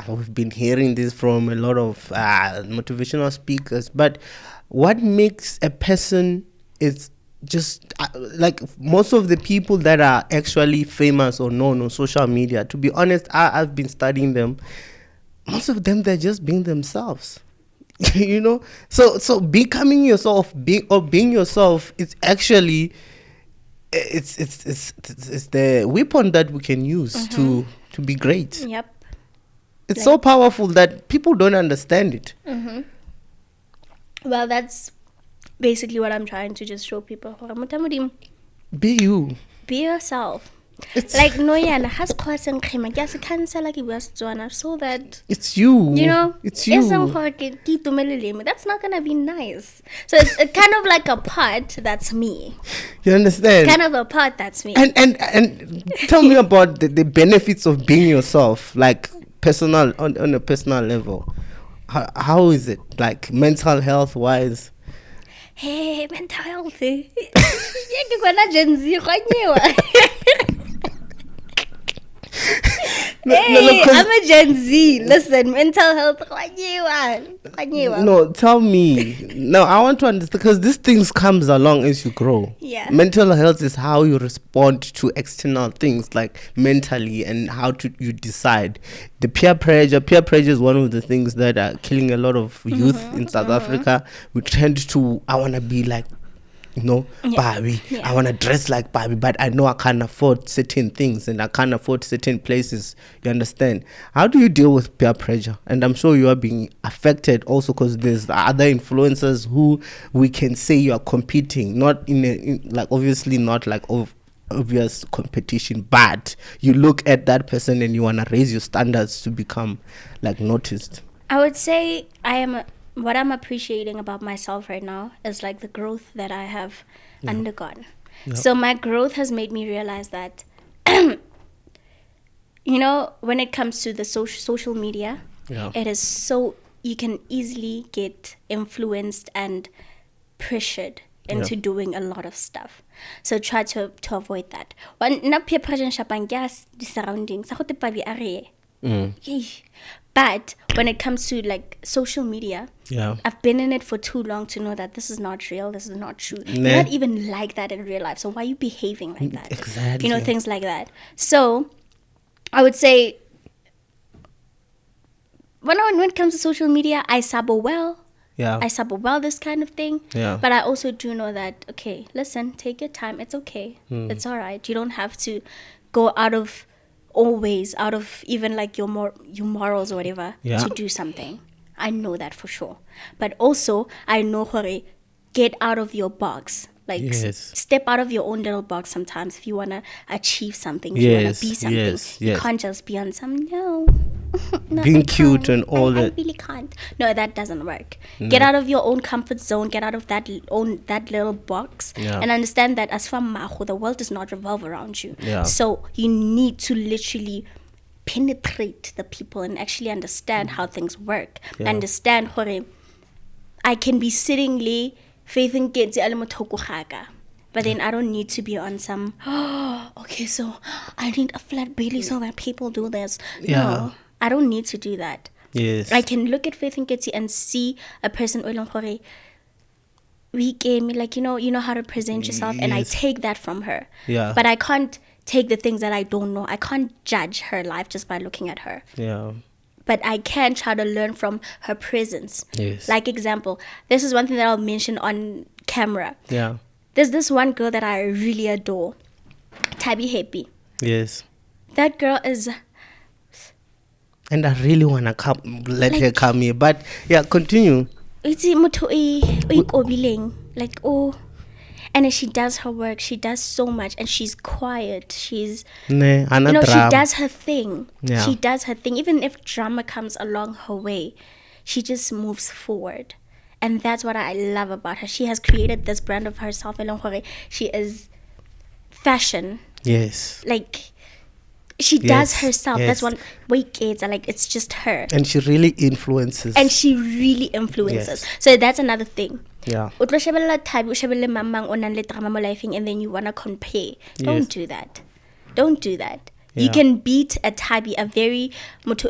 we've been hearing this from a lot of motivational speakers, but what makes a person is just like most of the people that are actually famous or known on social media, to be honest, I've been studying them. Most of them, they're just being themselves. You know, so becoming yourself, being yourself, it's actually it's the weapon that we can use to be great. It's so powerful that people don't understand it. Well, that's basically what I'm trying to just show people. Be you. Be yourself. It's like no yana has causing cancel like so that it's you. You know, it's you. That's not gonna be nice. So it's kind of like a part that's me. You understand? It's kind of a part that's me. And tell me about the benefits of being yourself, like personal on a personal level. How is it, like mental health wise? Hey, mental health. You're gonna Gen Z. Hey, I'm a Gen Z. Listen, mental health. No, tell me. No, I want to understand, because these things comes along as you grow. Mental health is how you respond to external things, like mentally, and how you decide. The peer pressure is one of the things that are killing a lot of youth in South Africa. We tend to, I want to be like, Barbie. I want to dress like Barbie, but I know I can't afford certain things and I can't afford certain places. You understand? How do you deal with peer pressure? And I'm sure you are being affected also, because there's other influencers who we can say you are competing, not like obviously not like obvious competition, but you look at that person and you want to raise your standards to become like noticed. I would say what I'm appreciating about myself right now is like the growth that I have undergone. So my growth has made me realize that you know, when it comes to the social media, Yeah. it is so, you can easily get influenced and pressured into doing a lot of stuff. So try to avoid that. One na peer pressure shapang gas the surroundings. Sa gote pabi are. But when it comes to like social media, Yeah. I've been in it for too long to know that this is not real, this is not true. Nah. You're not even like that in real life. So why are you behaving like that? Exactly. You know, things like that. So I would say when it comes to social media, I sabo well. Yeah. I sabo well this kind of thing. Yeah. But I also do know that, okay, listen, take your time. It's okay. It's all right. You don't have to go out of even like your morals or whatever Yeah. to do something. I know that for sure. But also, I know how get out of your box. Like, Yes. step out of your own little box sometimes if you want to achieve something, if you want Yes, to be something. yes, You yes. can't just be on some, no. No, Being I cute can't. and all I that. really can't. No, that doesn't work. Get out of your own comfort zone. Get out of that little box, Yeah. and understand that as from Mahu, the world does not revolve around you. Yeah. So you need to literally penetrate the people and actually understand how things work. Yeah. Understand hore I can be sitting le faith in kids but then I don't need to be on some okay, so I need a flat belly so that people do this. Yeah. No, I don't need to do that. Yes. I can look at Faith and Kitty and see a person we gave me like you know how to present yourself, and I Yes. take that from her. Yeah. But I can't take the things that I don't know. I can't judge her life just by looking at her. Yeah. But I can try to learn from her presence. Yes. Like example, this is one thing that I'll mention on camera. Yeah. There's this one girl that I really adore, Tabby Happy. Yes. That girl is And I really wanna let her Like- come here, but yeah, continue. it's motho o ikobileng, like oh, and then she does her work. She does so much, and she's quiet. She's Ne, you know she drama. does her thing. Yeah. She does her thing. Even if drama comes along her way, she just moves forward. And that's what I love about her. She has created this brand of herself. She is fashion. Yes. Like, she Yes, does herself. yes. That's one way kids are like, it's just her. And she really influences. And she really influences. Yes. So that's another thing. Yeah. O tlo shebella Thabi, o shebelle mamang o nang le drama mo lifeng, and then you want to compare. Don't Yes. do that. Don't do that. You Yeah. can beat a Thabi, a very motho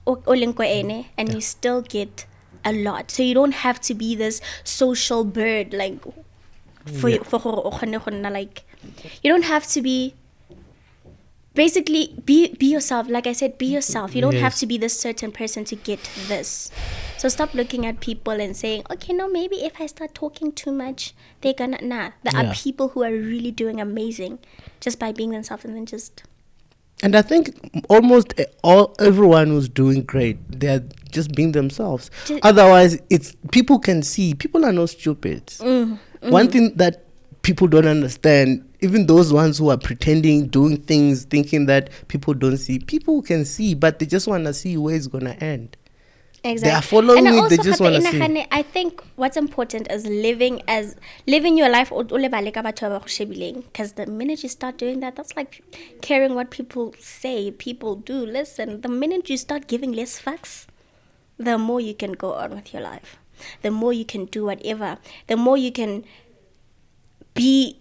o leng ko ene, and you still get a lot. So you don't have to be this social bird like for gore o kgone go nna like you don't have to be. Basically, be yourself. Like I said, be yourself. You don't have Yes. to be this certain person to get this. So stop looking at people and saying, okay, no, maybe if I start talking too much, they're gonna, nah. There are Yeah. people who are really doing amazing just by being themselves, and then just, And I think almost everyone who's doing great, they're just being themselves. Otherwise, it's people can see. People are not stupid. One thing that people don't understand, even those ones who are pretending, doing things, thinking that people don't see, people can see, but they just want to see where it's going to end. exactly. They are following And it, they also, just want to see. I think what's important is living your life. Because the minute you start doing that, that's like caring what people say, people do. Listen, the minute you start giving less fucks, the more you can go on with your life. The more you can do whatever. The more you can be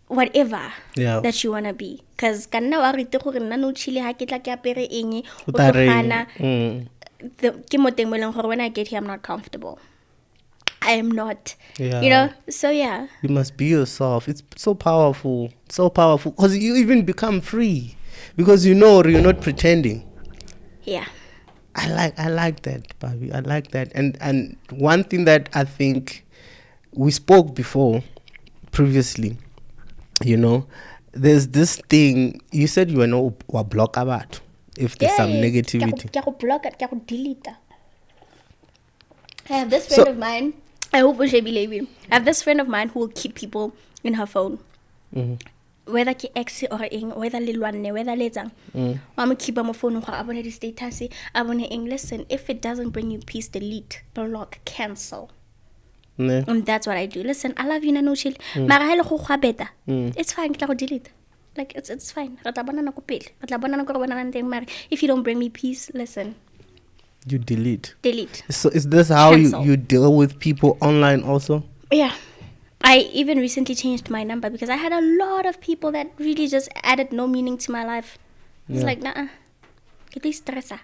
whatever Yeah. that you want to be. Because kanna wa rite gore nna no chile ha ke tla ke apere eng O o tla tlo reng, gana ke mo teng mo leng gore when I get here I'm not comfortable. I am not. Yeah. You know? So yeah. You must be yourself. It's so powerful. So powerful. Because you even become free. Because you know you're not pretending. Yeah. I like that, Parbie. I like that. And one thing that I think we spoke before previously, you know, there's this thing you said you were block about if there's some negativity. Ke go block it, ke go delete. I have this friend of mine. I hope we should believe you. I have this friend of mine who will keep people in her phone. Whether ke ex or eng, whether le lwanne, whether le tsang. Wa mo keep mo phone gore a bone di status, a bone eng. Listen, if it doesn't bring you peace, delete, block, cancel. Ne? And that's what I do. Listen, I love you, NoChill. Mara ha ile go gwa beta. It's fine, ke tla go delete. Like it's fine. Re tla bona nako pele. Re tla bona nako re bonana teng, mare if you don't bring me peace, listen. You delete. Delete. So is this how Cancel. you deal with people online also? Yeah. I even recently changed my number because I had a lot of people that really just added no meaning to my life. It's like, nah, at least stressa.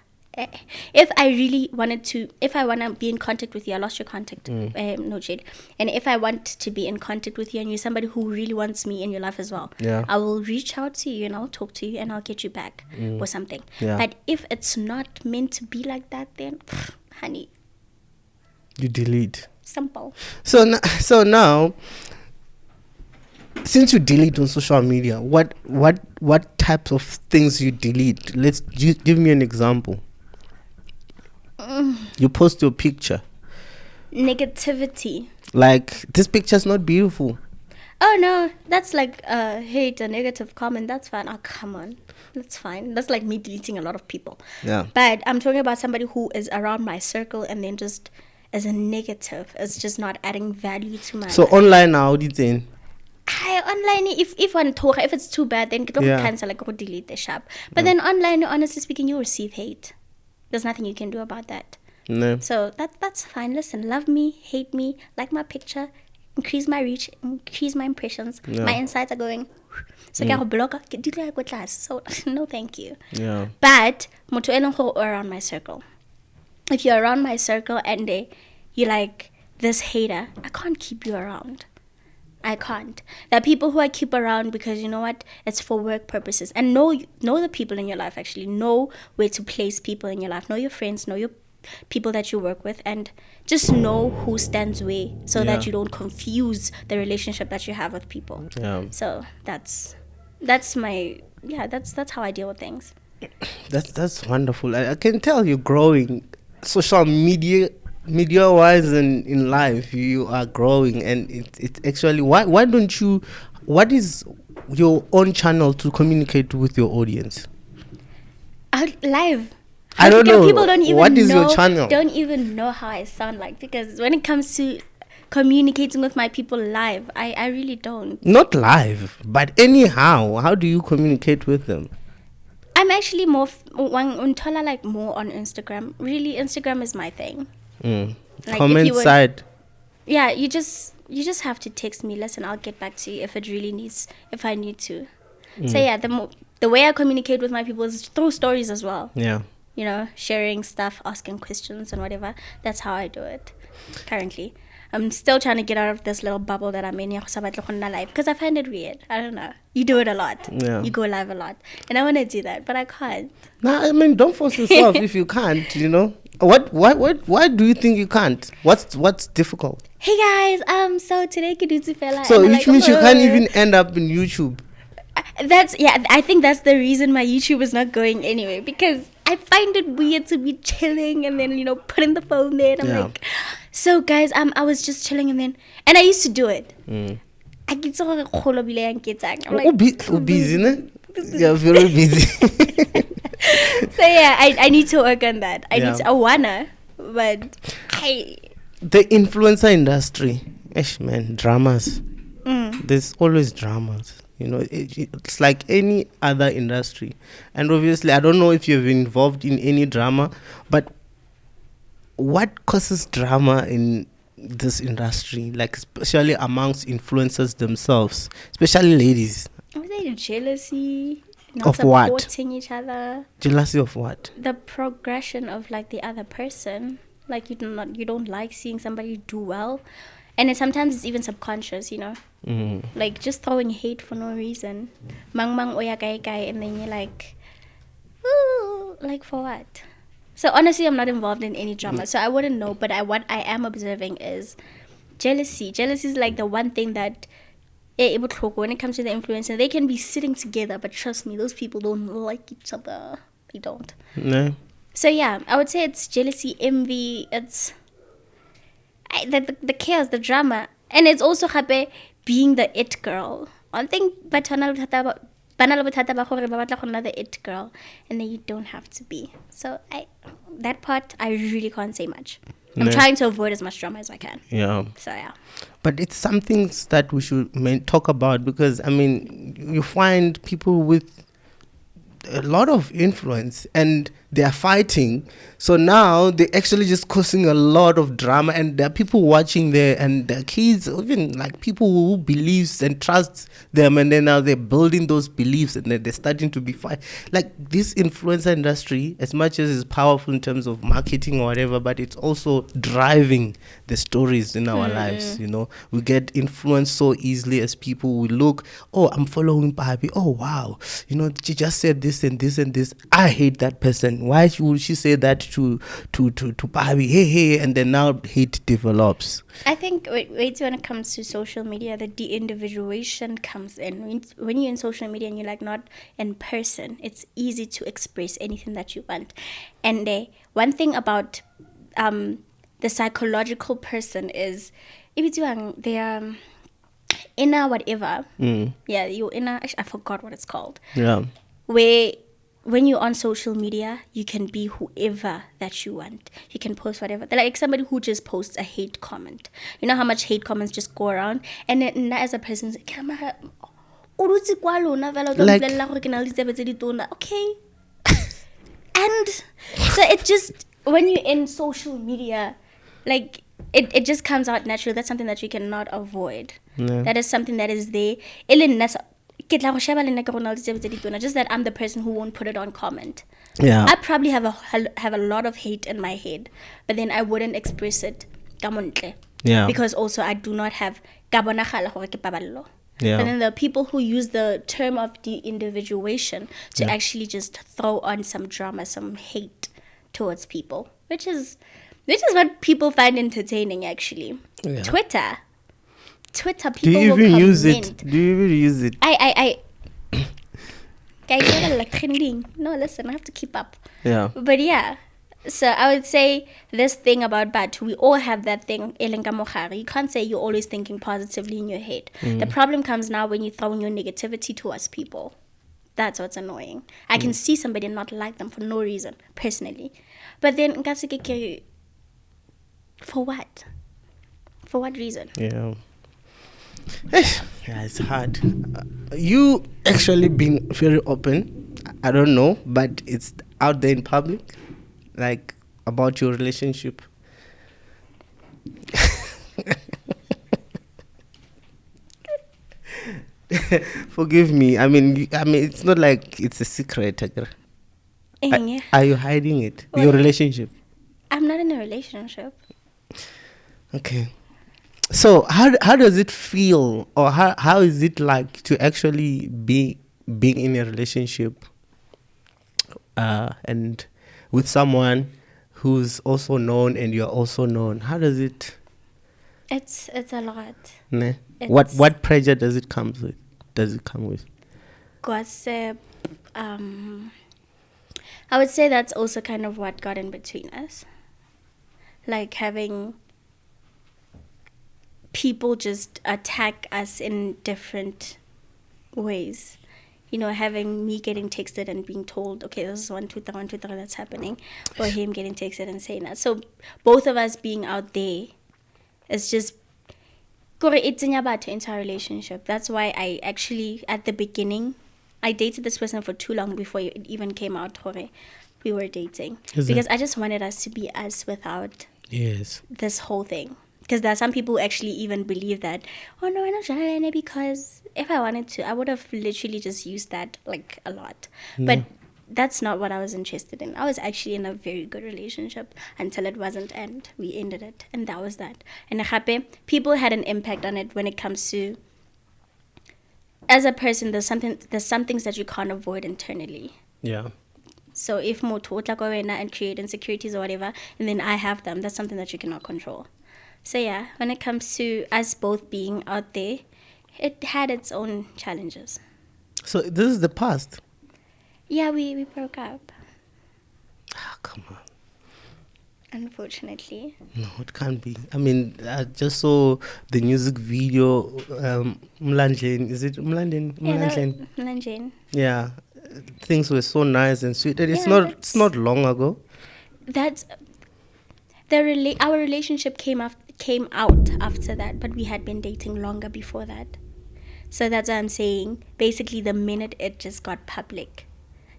If I really wanted to, if I want to be in contact with you, I lost your contact, no shade. And if I want to be in contact with you and you're somebody who really wants me in your life as well, I will reach out to you and I'll talk to you and I'll get you back or something. But if it's not meant to be like that, then, honey, you delete. Simple. So now, since you delete on social media, what types of things you delete? Give me an example. You post your picture. Negativity. Like, this picture's not beautiful. Oh no, that's like hate, a negative comment. That's fine. Oh, come on. That's fine. That's like me deleting a lot of people. Yeah. But I'm talking about somebody who is around my circle and then just as a negative, is just not adding value to my So life. online now, what do you think? Online, if one talk, if it's too bad, then don't cancel, like go delete the shop. But then online, honestly speaking, you receive hate. There's nothing you can do about that. No. So that's fine. Listen, love me, hate me, like my picture, increase my reach, increase my impressions. My insights are going. So so no thank you. Yeah. But motho eleng gore around my circle. If you're around my circle and you're like this hater, I can't keep you around. I can't. There are people who I keep around because you know what? It's for work purposes. And know the people in your life actually. Know where to place people in your life. Know your friends. Know your people that you work with. And just know who stands where so that you don't confuse the relationship that you have with people. Yeah. So that's my that's how I deal with things. That's wonderful. I can tell you're growing. Social media wise and in life you are growing, and it's actually why don't you, what is your own channel to communicate with your audience? Live. I don't know. People don't even what is know, your channel? Don't even know how I sound like, because when it comes to communicating with my people live, I really don't. Not live, but anyhow, how do you communicate with them? I'm actually more like more on Instagram. Really, Instagram is my thing. Like Comment side. Yeah, you just have to text me. Listen, I'll get back to you if I need to. So yeah, the way I communicate with my people is through stories as well. Yeah. You know, sharing stuff, asking questions and whatever. That's how I do it currently. I'm still trying to get out of this little bubble that I'm in because I find it weird. I don't know. You do it a lot. Yeah. You go live a lot. And I want to do that, but I can't. No, I mean, don't force yourself if you can't, you know. Why do you think you can't? What's difficult? Hey guys, so today Kidutu fella. So which means you can't even end up in YouTube. I think that's the reason my YouTube is not going anywhere, because I find it weird to be chilling and then, you know, putting the phone there and I'm like, so guys, I was just chilling and I used to do it. I get so I'm like, busy, ne? You're very busy. So yeah, I need to work on that. I wanna, but the influencer industry, man, dramas. There's always dramas. You know, it's like any other industry. And obviously, I don't know if you've been involved in any drama, but what causes drama in this industry, like especially amongst influencers themselves, especially ladies? I think jealousy, not of what? supporting each other. Jealousy of what? The progression of like the other person. Like you don't like seeing somebody do well. And sometimes it's even subconscious, you know. Like just throwing hate for no reason. Mang oya kai, and then you're like, ooh, like for what? So honestly, I'm not involved in any drama, so I wouldn't know. But what I am observing is jealousy. Jealousy is like the one thing that when it comes to the influencer, they can be sitting together, but trust me, those people don't like each other. They don't. No. So yeah, I would say it's jealousy, envy. It's the chaos, the drama, and it's also being the it girl. One thing, but the it girl, and then you don't have to be. So that part I really can't say much. I'm trying to avoid as much drama as I can. Yeah. So yeah. But it's some things that we should talk about, because I mean, you find people with a lot of influence and they are fighting. So now they're actually just causing a lot of drama, and there are people watching there, and the kids, even like people who believes and trusts them, and then now they're building those beliefs, and then they're starting to be fight. Like this influencer industry, as much as it's powerful in terms of marketing or whatever, but it's also driving the stories in our lives. You know, we get influenced so easily as people. We look, oh, I'm following Parbie. Oh wow, you know, she just said this and this and this. I hate that person. Why would she say that to Parbie? Hey, and then now hate develops. I think when it comes to social media, the de-individuation comes in. When you're in social media and you're like not in person, it's easy to express anything that you want. And one thing about the psychological person is, if they are inner whatever, yeah, your inner, I forgot what it's called. Yeah. Where when you're on social media, you can be whoever that you want. You can post whatever. They're like somebody who just posts a hate comment. You know how much hate comments just go around? And then as a person, like, okay. And so it just, when you're in social media, like, it just comes out naturally. That's something that you cannot avoid. Yeah. That is something that is there. Just that I'm the person who won't put it on comment. Yeah. I probably have a lot of hate in my head, but then I wouldn't express it. Yeah. Because also I do not have. Yeah. But then there are people who use the term of de-individuation to actually just throw on some drama, some hate towards people, which is what people find entertaining, actually. Yeah. Twitter, people Do you will even comment. use it? Do you even use it? I like trending. No, listen, I have to keep up. Yeah. But yeah, so I would say this thing about bad, we all have that thing. You can't say you're always thinking positively in your head. The problem comes now when you throw in your negativity towards people. That's what's annoying. I can see somebody and not like them for no reason, personally. But then, for what? For what reason? Yeah. Yeah, it's hard. You actually been very open. I don't know, but it's out there in public, like about your relationship. Forgive me. I mean, it's not like it's a secret. Are you hiding it? Well, your relationship? I'm not in a relationship. Okay. So how does it feel, or how is it like to actually being in a relationship and with someone who's also known and you're also known? How does it? It's a lot. Nah. What pressure does it come with? Gossip. I would say that's also kind of what got in between us. Like having people just attack us in different ways. You know, having me getting texted and being told, okay, this is one, two, three that's happening. Or him getting texted and saying that. So both of us being out there is just into our relationship. That's why I actually, at the beginning, I dated this person for too long before it even came out we were dating. Because I just wanted us to be us without this whole thing. Because there are some people who actually even believe that, oh no, I'm not trying because if I wanted to, I would have literally just used that like a lot. No. But that's not what I was interested in. I was actually in a very good relationship until it wasn't, and we ended it. And that was that. And people had an impact on it when it comes to, as a person, there's some things that you can't avoid internally. Yeah. So if Moto and create insecurities or whatever, and then I have them, that's something that you cannot control. So yeah, when it comes to us both being out there, it had its own challenges. So this is the past? Yeah, we broke up. Ah, come on. Unfortunately. No, it can't be. I mean, I just saw the music video, Mlanjane. Is it Mlanjane? Yeah, Mlanjane. Yeah. Things were so nice and sweet. And it's not long ago. That's our relationship came out after that, but we had been dating longer before that. So that's what I'm saying. Basically, the minute it just got public,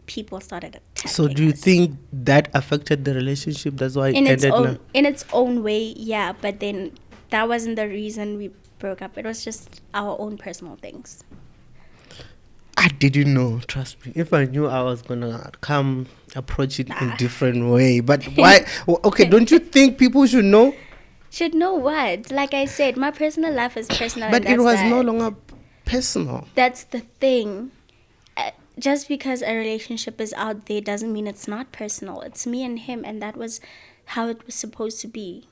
people started attacking So do you us. think that affected the relationship? That's why it ended now? In its own way, yeah. But then that wasn't the reason we broke up. It was just our own personal things. I didn't know, trust me. If I knew, I was gonna come approach it in a different way. But why? Okay, don't you think people should know? Should know what? Like I said, my personal life is personal. But and it was that's no that. longer personal. That's the thing. Just because a relationship is out there doesn't mean it's not personal. It's me and him, and that was how it was supposed to be.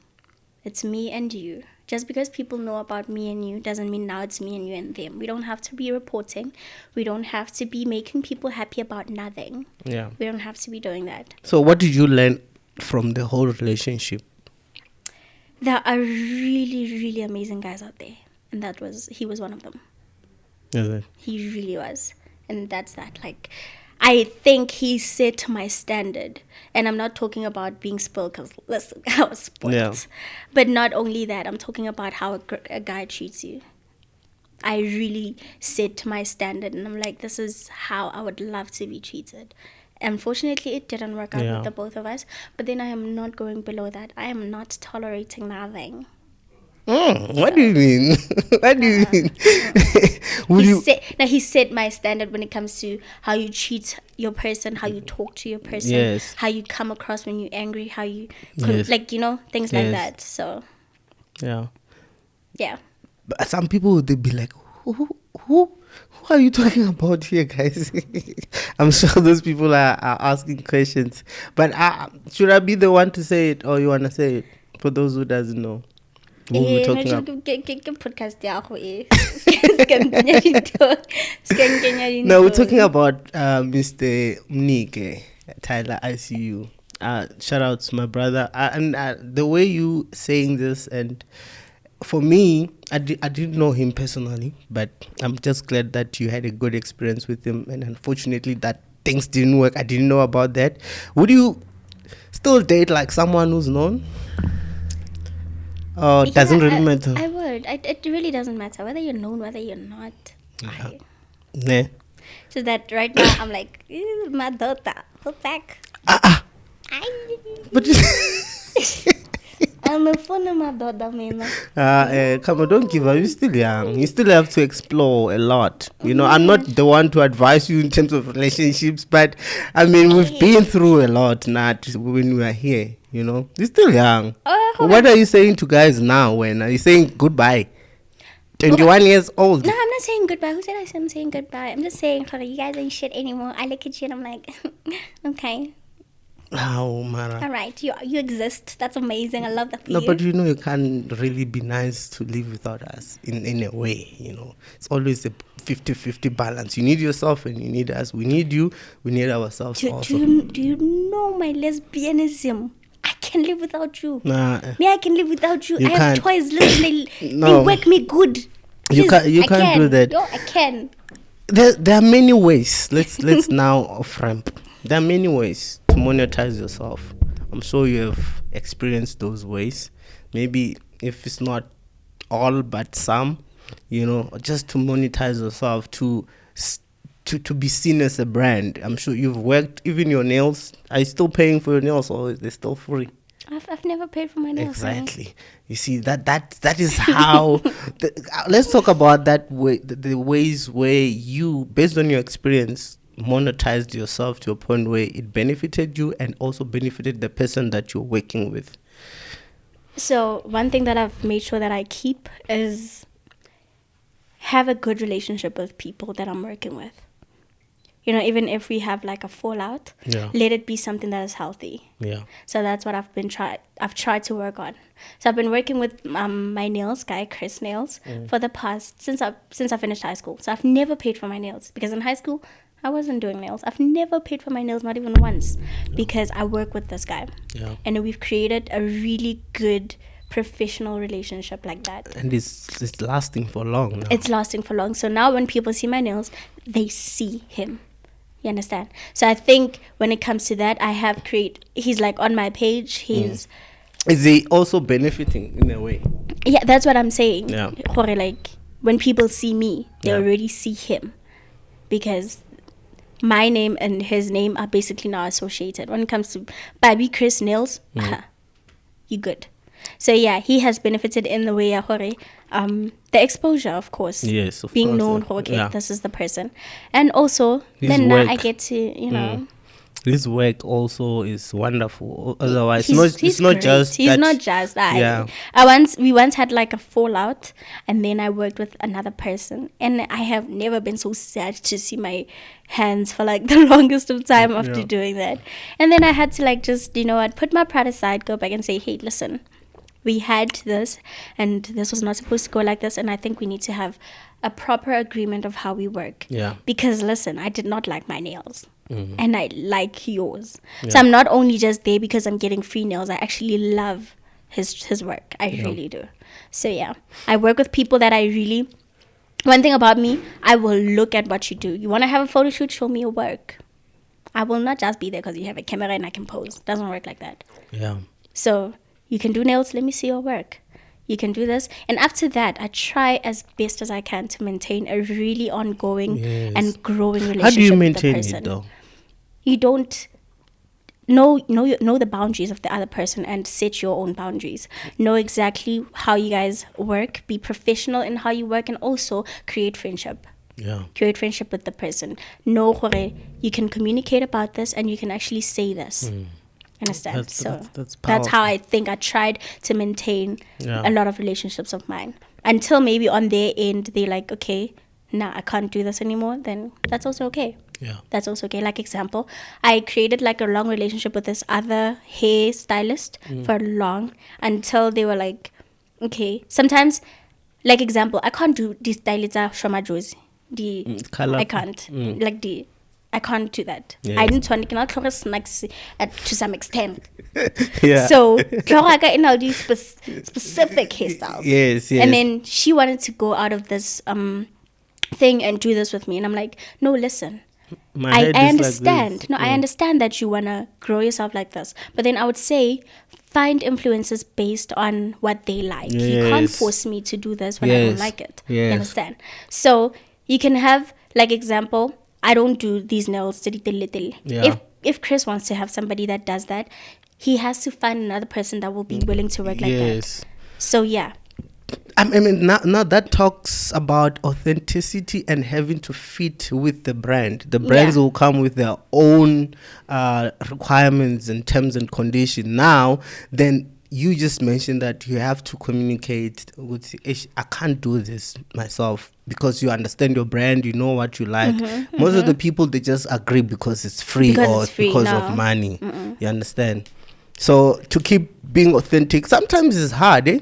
It's me and you. Just because people know about me and you doesn't mean now it's me and you and them. We don't have to be reporting. We don't have to be making people happy about nothing. Yeah. We don't have to be doing that. So what did you learn from the whole relationship? There are really, really amazing guys out there. And he was one of them. Yeah. He really was. And that's that. Like, I think he set my standard. And I'm not talking about being spoiled, because listen, I was spoiled. Yeah. But not only that, I'm talking about how a guy treats you. I really set my standard, and I'm like, this is how I would love to be treated. Unfortunately, it didn't work out with the both of us. But then I am not going below that. I am not tolerating nothing. What do you mean? What do you mean? He set my standard when it comes to how you treat your person, how you talk to your person, Yes. how you come across when you're angry, how you Yes. like, things like that. So Yeah. yeah. But some people, they'd be like, who are you talking about here, guys? I'm sure those people are asking questions. But should I be the one to say it, or you want to say it? For those who doesn't know. Who we talking about? Podcast. No, we're talking about Mr. Mnike, Tyler ICU. Shout out to my brother. And the way you saying this, and for me, I didn't know him personally, but I'm just glad that you had a good experience with him. And unfortunately, that things didn't work. I didn't know about that. Would you still date like someone who's known? Oh, it doesn't really matter. I would. It really doesn't matter whether you're known, whether you're not. Nah. So that right now I'm like, my daughter, hold back. But I'm a phone of my daughter, man. come on, don't give up. You're still young. You still have to explore a lot. I'm not the one to advise you in terms of relationships, but I mean, we've been through a lot now when we are here. You're still young. What are you saying to guys now? When are you saying goodbye? 21 years old. No, I'm not saying goodbye. Who said I'm saying goodbye? I'm just saying, you guys ain't shit anymore. I look at you and I'm like, okay. Oh, Mara. All right, you exist. That's amazing. I love that for No, you. but you can't really be nice to live without us in a way, It's always a 50-50 balance. You need yourself and you need us. We need you. We need ourselves also. Do you know my lesbianism? I can live without you. I can live without you. I have toys. Listen, they work me good. Please, you can't do that. No, I can. There are many ways. Let's now off ramp. There are many ways to monetize yourself. I'm sure you have experienced those ways. Maybe if it's not all, but some, just to monetize yourself, to be seen as a brand. I'm sure you've worked, even your nails. Are you still paying for your nails, or they're still free? I've never paid for my nails. Exactly. Right? You see, that is how. Let's talk about that way. The ways where you, based on your experience, monetized yourself to a point where it benefited you and also benefited the person that you're working with. So one thing that I've made sure that I keep is have a good relationship with people that I'm working with. Even if we have like a fallout, let it be something that is healthy. Yeah. So that's what I've tried to work on. So I've been working with my nails guy, Chris Nails, for the past since I finished high school. So I've never paid for my nails because in high school I wasn't doing nails. I've never paid for my nails, not even once, because I work with this guy. Yeah. And we've created a really good professional relationship like that. And it's lasting for long now. It's lasting for long. So now when people see my nails, they see him. You understand? So I think when it comes to that, he's like on my page. Is he also benefiting in a way? Yeah, that's what I'm saying. Yeah. Like, when people see me, they already see him, because my name and his name are basically now associated. When it comes to Parbie Chris nails, you good. So yeah, he has benefited in the way the exposure, of course. Yes, of being course. known, this is the person, and also His then now work. I get to His work also is wonderful. Otherwise, he's it's not great. just he's that, not just that. Yeah. We once had like a fallout, and then I worked with another person, and I have never been so sad to see my hands for like the longest of time after doing that. And then I had to like just I'd put my pride aside, go back and say, hey, listen, we had this, and this was not supposed to go like this, and I think we need to have a proper agreement of how we work. Yeah. Because listen, I did not like my nails. And I like yours. So I'm not only just there because I'm getting free nails. I actually love his work. I really do. So yeah, I work with people that I really. One thing about me, I will look at what you do. You want to have a photo shoot? Show me your work. I will not just be there because you have a camera and I can pose. It doesn't work like that. Yeah. So you can do nails. Let me see your work. You can do this. And after that, I try as best as I can to maintain a really ongoing and growing relationship. How do you with maintain the person. it though? You don't know the boundaries of the other person and set your own boundaries. Know exactly how you guys work. Be professional in how you work, and also create friendship. Yeah. Create friendship with the person. Know where you can communicate about this and you can actually say this. Understand? That's how I think I tried to maintain a lot of relationships of mine. Until maybe on their end they're like, okay, nah, I can't do this anymore, then that's also okay. Yeah. That's also okay. Like example, I created like a long relationship with this other hair stylist for long, until they were like, okay, sometimes, like example, I can't do these stylists shoma jozi. I can't. I can't do that. Yes. I need to cannot snacks to some extent. Yeah. So I in all these specific hairstyles. Yes. And then she wanted to go out of this thing and do this with me, and I'm like, no, listen. I understand. Like I understand that you wanna grow yourself like this, but then I would say find influences based on what they like. Yes. You can't force me to do this when I don't like it. Yes. You understand? So you can have, like example, I don't do these nails. Yeah. If Chris wants to have somebody that does that, he has to find another person that will be willing to work like that. So yeah. I mean, now that talks about authenticity and having to fit with the brand. The brands will come with their own requirements and terms and conditions. Now, then you just mentioned that you have to communicate with, I can't do this myself, because you understand your brand, you know what you like. Most of the people, they just agree because it's free because of money. You understand? So to keep being authentic, sometimes it's hard, eh?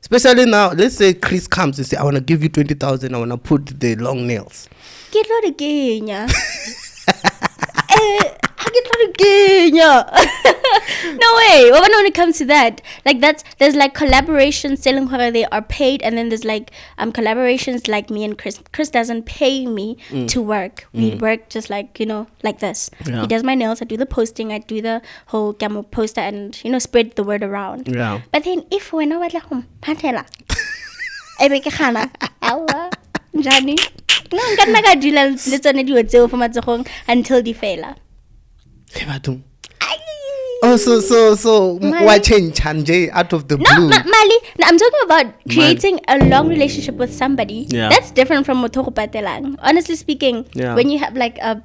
Especially now, let's say Chris comes and say, I want to give you 20,000, I want to put the long nails. Get lot again, yeah. Get lot again, yeah. No way. Well, when it comes to that, like there's like collaborations selling where they are paid, and then there's like collaborations like me and Chris. Chris doesn't pay me to work. We work just like, like this. Yeah. He does my nails, I do the posting, I do the whole camo poster, and spread the word around. Yeah. But then if when I was like patela, I make a khana. Awa, Johnny. No, I'm not gonna do until the failure. Oh, so why change Chanje out of the blue? Mali, I'm talking about creating a long relationship with somebody. Yeah. That's different from motoro patelang. Honestly speaking, when you have like a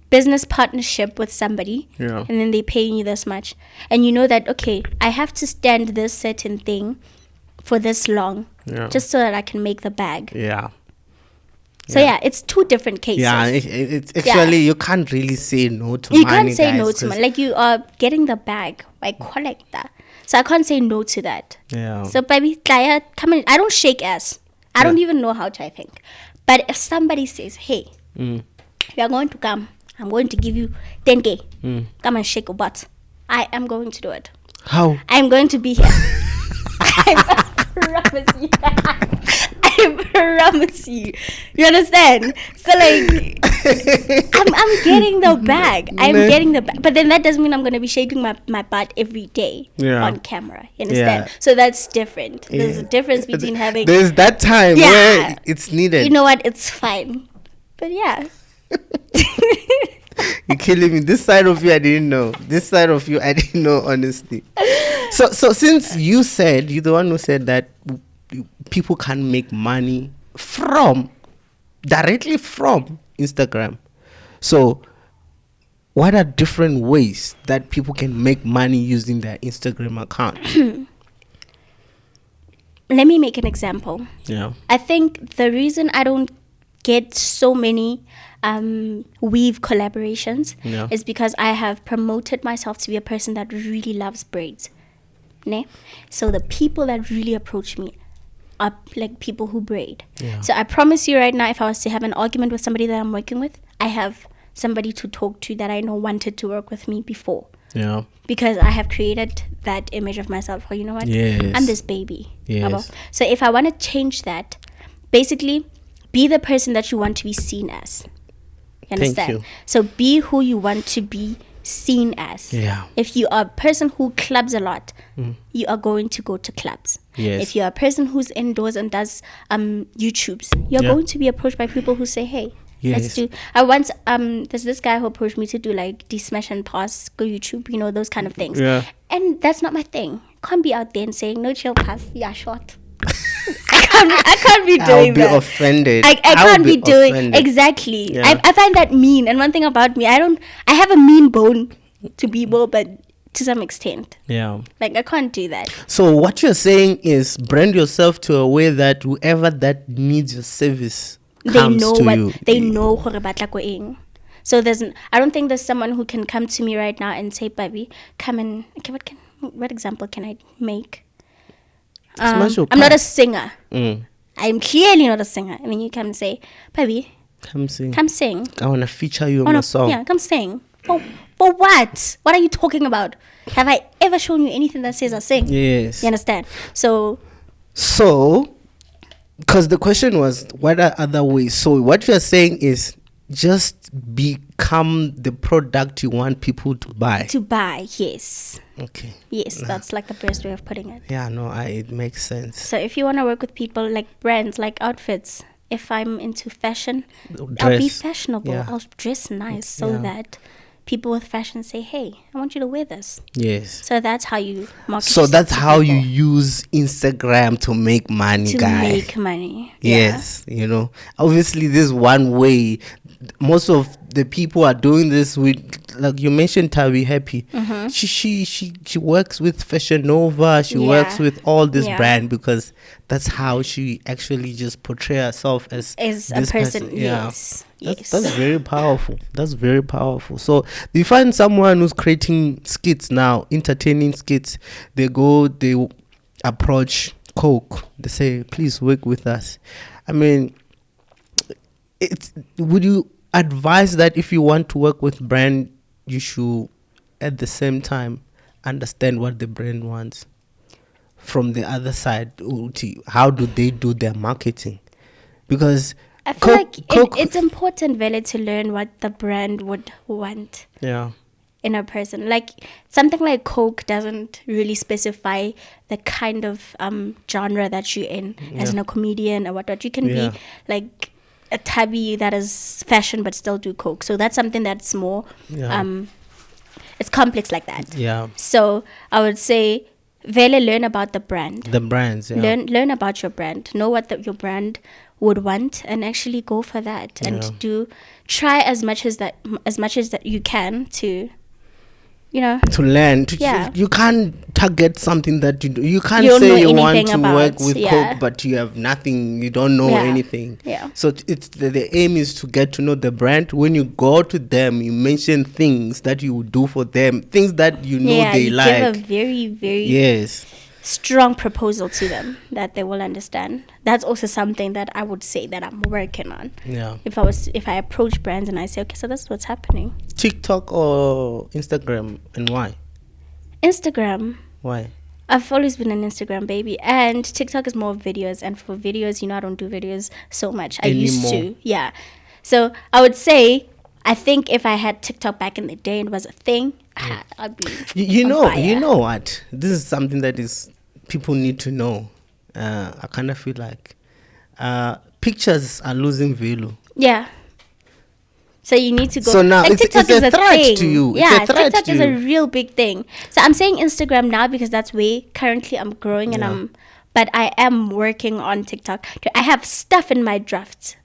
business partnership with somebody, and then they pay you this much, and you know that, okay, I have to stand this certain thing for this long, just so that I can make the bag. Yeah. So it's two different cases. Yeah, it's actually you can't really say no to money. You can't say no to money. Like you are getting the bag by collector. So I can't say no to that. Yeah. So baby, come in. I don't shake ass. I don't even know how to, I think. But if somebody says, hey, you are going to come, I'm going to give you 10K. Come and shake your butt. I am going to do it. How? I'm going to be here. I promise you. I promise you. You understand? So like, I'm getting the bag. I'm getting the bag. But then that doesn't mean I'm gonna be shaking my butt every day on camera. You understand? So that's different. There's a difference between having. There's that time where it's needed. You know what? It's fine. But yeah. You're killing me. This side of you I didn't know. This side of you I didn't know, honestly. So since you're the one who said that people can make money directly from Instagram. So what are different ways that people can make money using their Instagram account? Let me make an example. Yeah. I think the reason I don't get so many weave collaborations is because I have promoted myself to be a person that really loves braids. Ne? So the people that really approach me are like people who braid. Yeah. So I promise you right now, if I was to have an argument with somebody that I'm working with, I have somebody to talk to that I know wanted to work with me before. Yeah. Because I have created that image of myself. Oh, you know what? Yes. I'm this baby. Yes. So if I want to change that, basically, be the person that you want to be seen as. You understand? Thank you. So be who you want to be seen as. Yeah. If you are a person who clubs a lot, you are going to go to clubs. Yes. If you're a person who's indoors and does YouTubes, you're going to be approached by people who say, hey, let's do. I once there's this guy who approached me to do like smash and pass, go YouTube, you know, those kind of things. Yeah. And that's not my thing. Can't be out there and saying no chill pass, yeah, short. I can't be doing that. I'll be offended. I can't be doing exactly. Yeah. I find that mean. And one thing about me, I have a mean bone to people, but to some extent. Yeah. Like I can't do that. So what you're saying is brand yourself to a way that whoever that needs your service comes to you. They know hore batla ko eng. So I don't think there's someone who can come to me right now and say, Parbie, come and what example can I make? I'm not a singer. I'm clearly not a singer. And then you come and say, Parbie, come sing. I want to feature you on my song. Yeah, come sing. For what? What are you talking about? Have I ever shown you anything that says I sing? Yes. You understand? So, because the question was, what are other ways? So what you're saying is just become the product you want people to buy. To buy, yes. Okay. Yes, that's like the best way of putting it. Yeah, no, it makes sense. So if you want to work with people like brands, like outfits, if I'm into fashion, I'll be fashionable. Yeah. I'll dress nice so that people with fashion say, hey, I want you to wear this. Yes. So that's how you market. So that's how you use Instagram to make money, guys. To make money. Yes. Yeah. You know, obviously this one way. Most of the people are doing this with, like you mentioned, Tawi Happy. Mm-hmm. She works with Fashion Nova. She works with all this brand because that's how she actually just portray herself as this a person. Yes. That's very powerful. That's very powerful. So you find someone who's creating skits now, entertaining skits. They approach Coke. They say, please work with us. I mean, would you advise that if you want to work with brand, you should at the same time understand what the brand wants from the other side? How do they do their marketing? Because I feel like it's important, Vele, to learn what the brand would want. Yeah. In a person. Like something like Coke doesn't really specify the kind of genre that you're in as a comedian or whatnot. You can be like a tabby that is fashion but still do Coke. So that's something that's more it's complex like that. Yeah. So I would say Vele, learn about the brand. The brands, yeah. Learn about your brand. Know what your brand would want and actually go for that and try as much as that you can to to learn. You can't target something that you can't say you want to work with Coke, but you have nothing. You don't know anything. Yeah. So it's the aim is to get to know the brand. When you go to them, you mention things that you would do for them, things that they like. Give a very, very strong proposal to them that they will understand. That's also something that I would say that I'm working on. Yeah. If I approach brands and I say, okay, so that's what's happening. TikTok or Instagram, and why? Instagram. Why? I've always been an Instagram baby, and TikTok is more videos. And for videos, I don't do videos so much. I used to, yeah. So I would say, I think if I had TikTok back in the day and it was a thing, I'd be. You know what? This is something that is people need to know. I kind of feel like pictures are losing value. Yeah. So you need to go. So now like TikTok it's is a threat thing. to you. Yeah, it's a threat TikTok to is you. a real big thing. So I'm saying Instagram now because that's where currently I'm growing but I am working on TikTok. I have stuff in my drafts.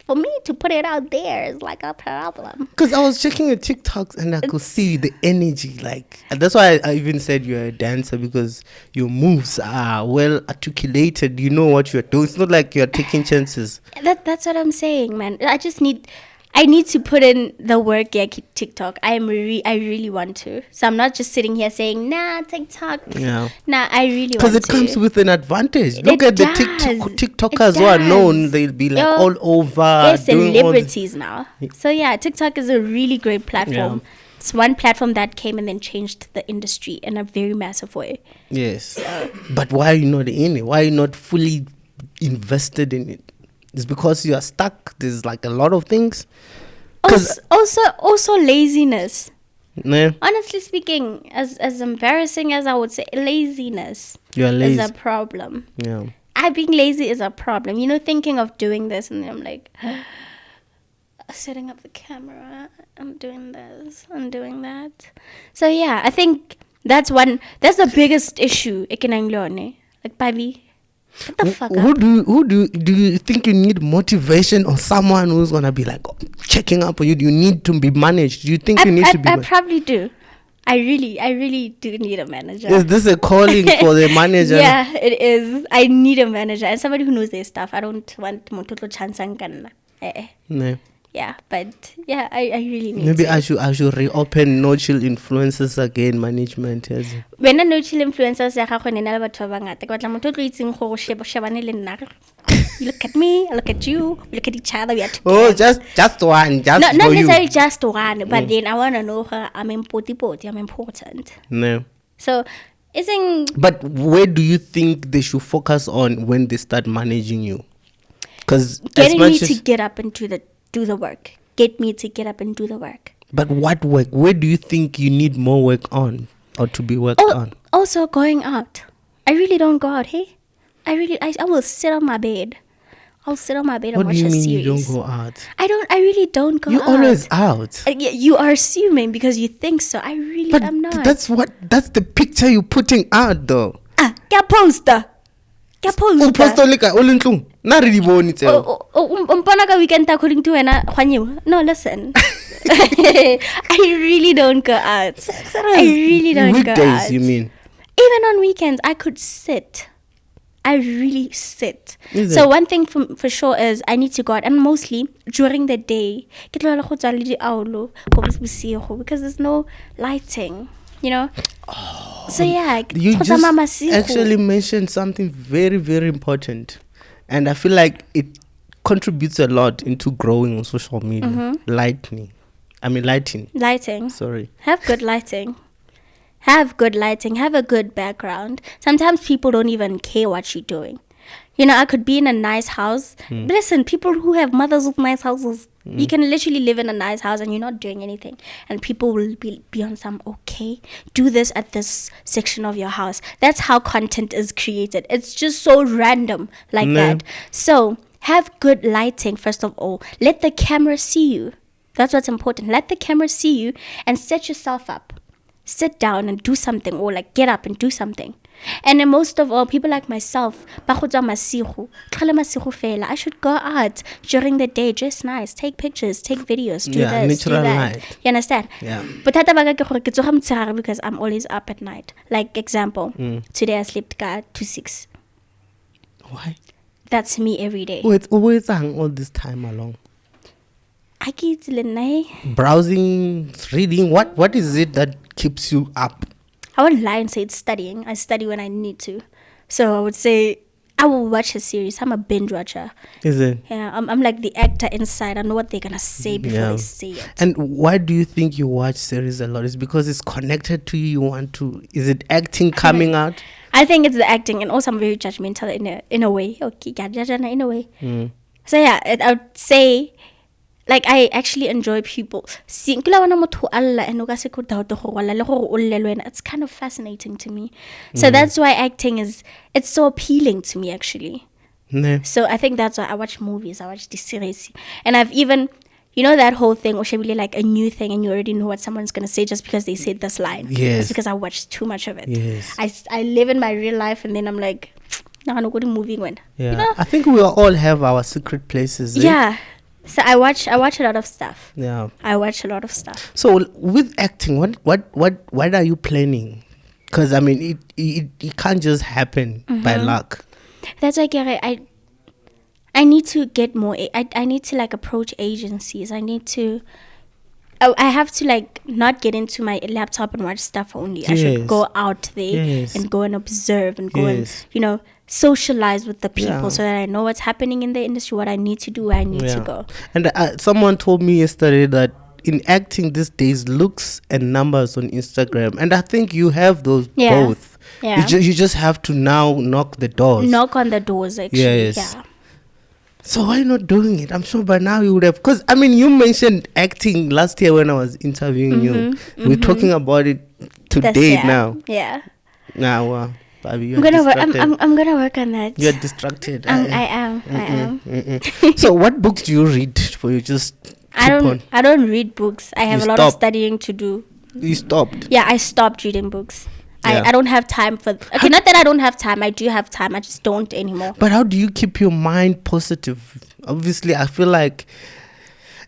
For me to put it out there is like a problem. Because I was checking your TikToks and I could see the energy. Like, and that's why I even said you're a dancer, because your moves are well articulated. You know what you're doing. It's not like you're taking chances. That's what I'm saying, man. I need to put in the work. Yeah, TikTok. I really want to. So I'm not just sitting here saying, nah, TikTok. Yeah. Nah, I really want to. Because it comes with an advantage. Look at the TikTokers who are known. They'll be like all over. They're celebrities now. So yeah, TikTok is a really great platform. Yeah. It's one platform that came and then changed the industry in a very massive way. Yes. So. But why are you not in it? Why are you not fully invested in it? It's because you are stuck. There's like a lot of things. Also laziness. Yeah. Honestly speaking, as embarrassing as I would say, laziness is a problem. Yeah. Being lazy is a problem. Thinking of doing this and then I'm like setting up the camera. I'm doing this. I'm doing that. So yeah, I think that's the biggest issue. Like Parbie. What the fuck who do you think you need motivation, or someone who's gonna be like checking up on you? Do you need to be managed? Do you think you need to be? I probably do. I really do need a manager. Is this a calling for the manager? Yeah, it is. I need a manager and somebody who knows their stuff. I don't want Mototo Chansangan. No. Yeah, but yeah, I really need maybe to. I should reopen NoChill Influencers again management. Yes. When a NoChill Influencers ya gago ne na le batho ba bangata ke batla motho o tlo itseng go shebane le nna. You look at me, I look at you, we look at each other, we are together. Oh, just one, just not for you. Not necessarily just one, but then I want to know her. I'm important. No. So, but where do you think they should focus on when they start managing you? Because getting me to get up and do the work. Get me to get up and do the work. But what work? Where do you think you need more work on, or to be worked on? Also going out. I really don't go out. Hey, I will sit on my bed. I'll sit on my bed and watch a series. What do you mean you don't go out? I really don't go out. You're always out. You are assuming because you think so. I really am not. That's the picture you're putting out though. Kya poster. Not really born it. Weekend according to no, listen. I really don't go out. I really don't go out. Weekdays, you mean? Even on weekends, I could sit. I really sit. So one thing for sure is I need to go out, and mostly during the day because there's no lighting, so yeah, you just actually mentioned something very, very important, and I feel like it contributes a lot into growing on social media. Lighting. Sorry. Have good lighting. Have a good background. Sometimes people don't even care what you're doing. I could be in a nice house. But listen, people who have mothers with nice houses, you can literally live in a nice house and you're not doing anything. And people will be on some, okay, do this at this section of your house. That's how content is created. It's just so random like that. So have good lighting, first of all. Let the camera see you. That's what's important. Let the camera see you and set yourself up. Sit down and do something, or like get up and do something. And then most of all, people like myself, I should go out during the day, dress nice, take pictures, take videos, do this, do that. Light. You understand? Yeah. But because I'm always up at night. Like example, today I slept to 6. Why? That's me every day. Oh, it's always all this time along. I get browsing, reading. What is it that keeps you up? I wouldn't lie and say it's studying. I study when I need to. So I would say I will watch a series. I'm a binge watcher. Is it? Yeah, I'm like the actor inside. I know what they're gonna say before they say it. And why do you think you watch series a lot? Is because it's connected to you? You want to? Is it acting coming out? I think it's the acting, and also I'm very judgmental in a way. Okay, in a way. So yeah, I would say, like, I actually enjoy people. It's kind of fascinating to me. So that's why acting it's so appealing to me, actually. Yeah. So I think that's why I watch movies, I watch this series. And I've even, that whole thing, or should be like a new thing, and you already know what someone's going to say just because they said this line. Yes. It's because I watched too much of it. Yes. I live in my real life, and then I'm like, nah, no, go to movie when. Yeah. I think we all have our secret places. Yeah. So I watch a lot of stuff. Yeah. I watch a lot of stuff. So with acting, what are you planning? Because I mean, it can't just happen by luck. That's like, I need to get more. I need to like approach agencies. I need to. I have to like not get into my laptop and watch stuff only. I should go out there and go and observe and go and socialize with the people so that I know what's happening in the industry, what I need to do, where I need to go. And someone told me yesterday that in acting these days, looks and numbers on Instagram, and I think you have those both. Yeah. You just have to now knock the doors. Knock on the doors, actually. Yes. Yeah. So why not doing it? I'm sure by now you would have. Because, I mean, you mentioned acting last year when I was interviewing you. We're talking about it today now. Yeah. Now, Parbie, I'm gonna work on that. You're distracted. I am. So what books do you read for you? Just I don't read books. I have a lot of studying to do. You stopped? Yeah, I stopped reading books. Yeah. I don't have time for... Okay, not that I don't have time. I do have time. I just don't anymore. But how do you keep your mind positive? Obviously, I feel like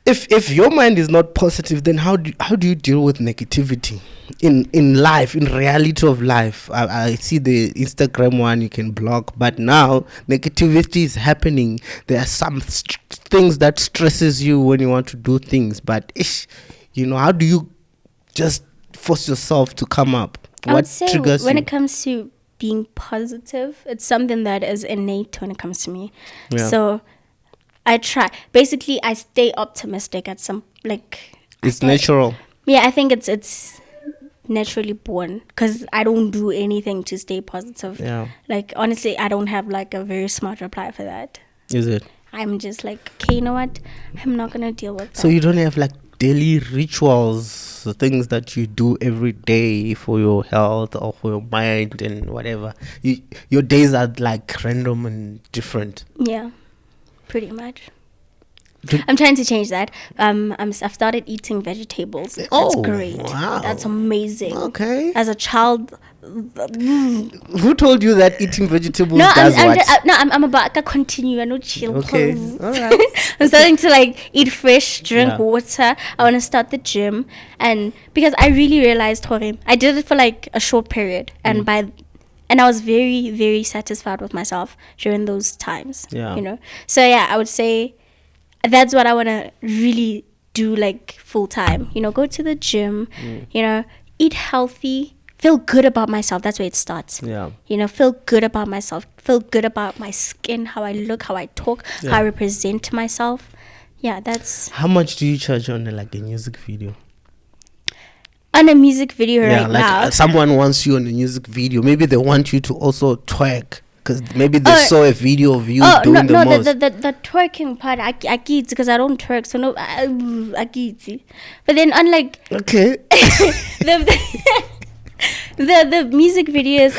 if your mind is not positive, then how do you deal with negativity in life, in reality of life? I see the Instagram one you can block, but now negativity is happening. There are some things that stresses you when you want to do things, but how do you just force yourself to come up? I would say when it comes to being positive, it's something that is innate when it comes to me. Yeah. So I try. Basically, I stay optimistic at some, like... It's natural. Yeah, I think it's naturally born, because I don't do anything to stay positive. Yeah. Like, honestly, I don't have, like, a very smart reply for that. Is it? I'm just like, okay, you know what? I'm not going to deal with that. So you don't have, like, daily rituals, the things that you do every day for your health or for your mind and whatever? Your days are, like, random and different. Yeah. Pretty much. I'm trying to change that. I've started eating vegetables. That's great. Wow. That's amazing. Okay. As a child, who told you that eating vegetables does what? I'm about to continue. NoChill. Okay. All right. I'm starting to like eat fish, drink water. I want to start the gym, and because I really realized, I did it for like a short period, and I was very, very satisfied with myself during those times. Yeah. So yeah, I would say that's what I want to really do, like, full time. Go to the gym, eat healthy, feel good about myself. That's where it starts. Yeah. Feel good about myself, feel good about my skin, how I look, how I talk, how I represent myself. Yeah, that's... How much do you charge on a music video? On a music video now. Someone wants you on a music video. Maybe they want you to also twerk. Because maybe they saw a video of you doing the most. The twerking part, I get because I don't twerk, so no, I get. But then unlike okay, the music videos,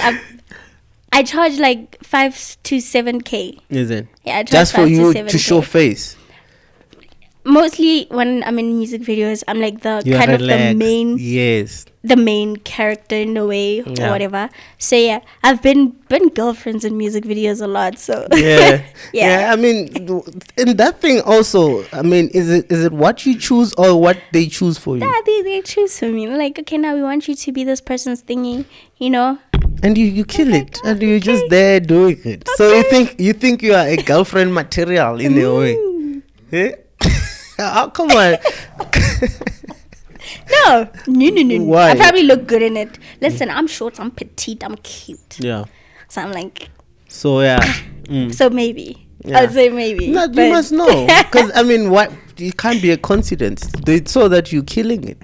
I charge like 5 to 7K. Is it? Yeah, I charge just for you to show face. Mostly when I'm in music videos, I'm like the main character in a way or whatever. So yeah, I've been girlfriends in music videos a lot. So yeah. I mean, in that thing also, I mean, is it what you choose or what they choose for you? Yeah, they choose for me. Like, okay, now we want you to be this person's thingy, And you kill it, and you're just there doing it. Okay. So you think you are a girlfriend material in a way? Eh? Oh, come on. No. Why? I probably look good in it. Listen, I'm short, I'm petite, I'm cute. Yeah. So I'm like... So, yeah. So maybe. Yeah. I'd say maybe. No, you must know. Because, I mean, it can't be a coincidence. They saw that you're killing it.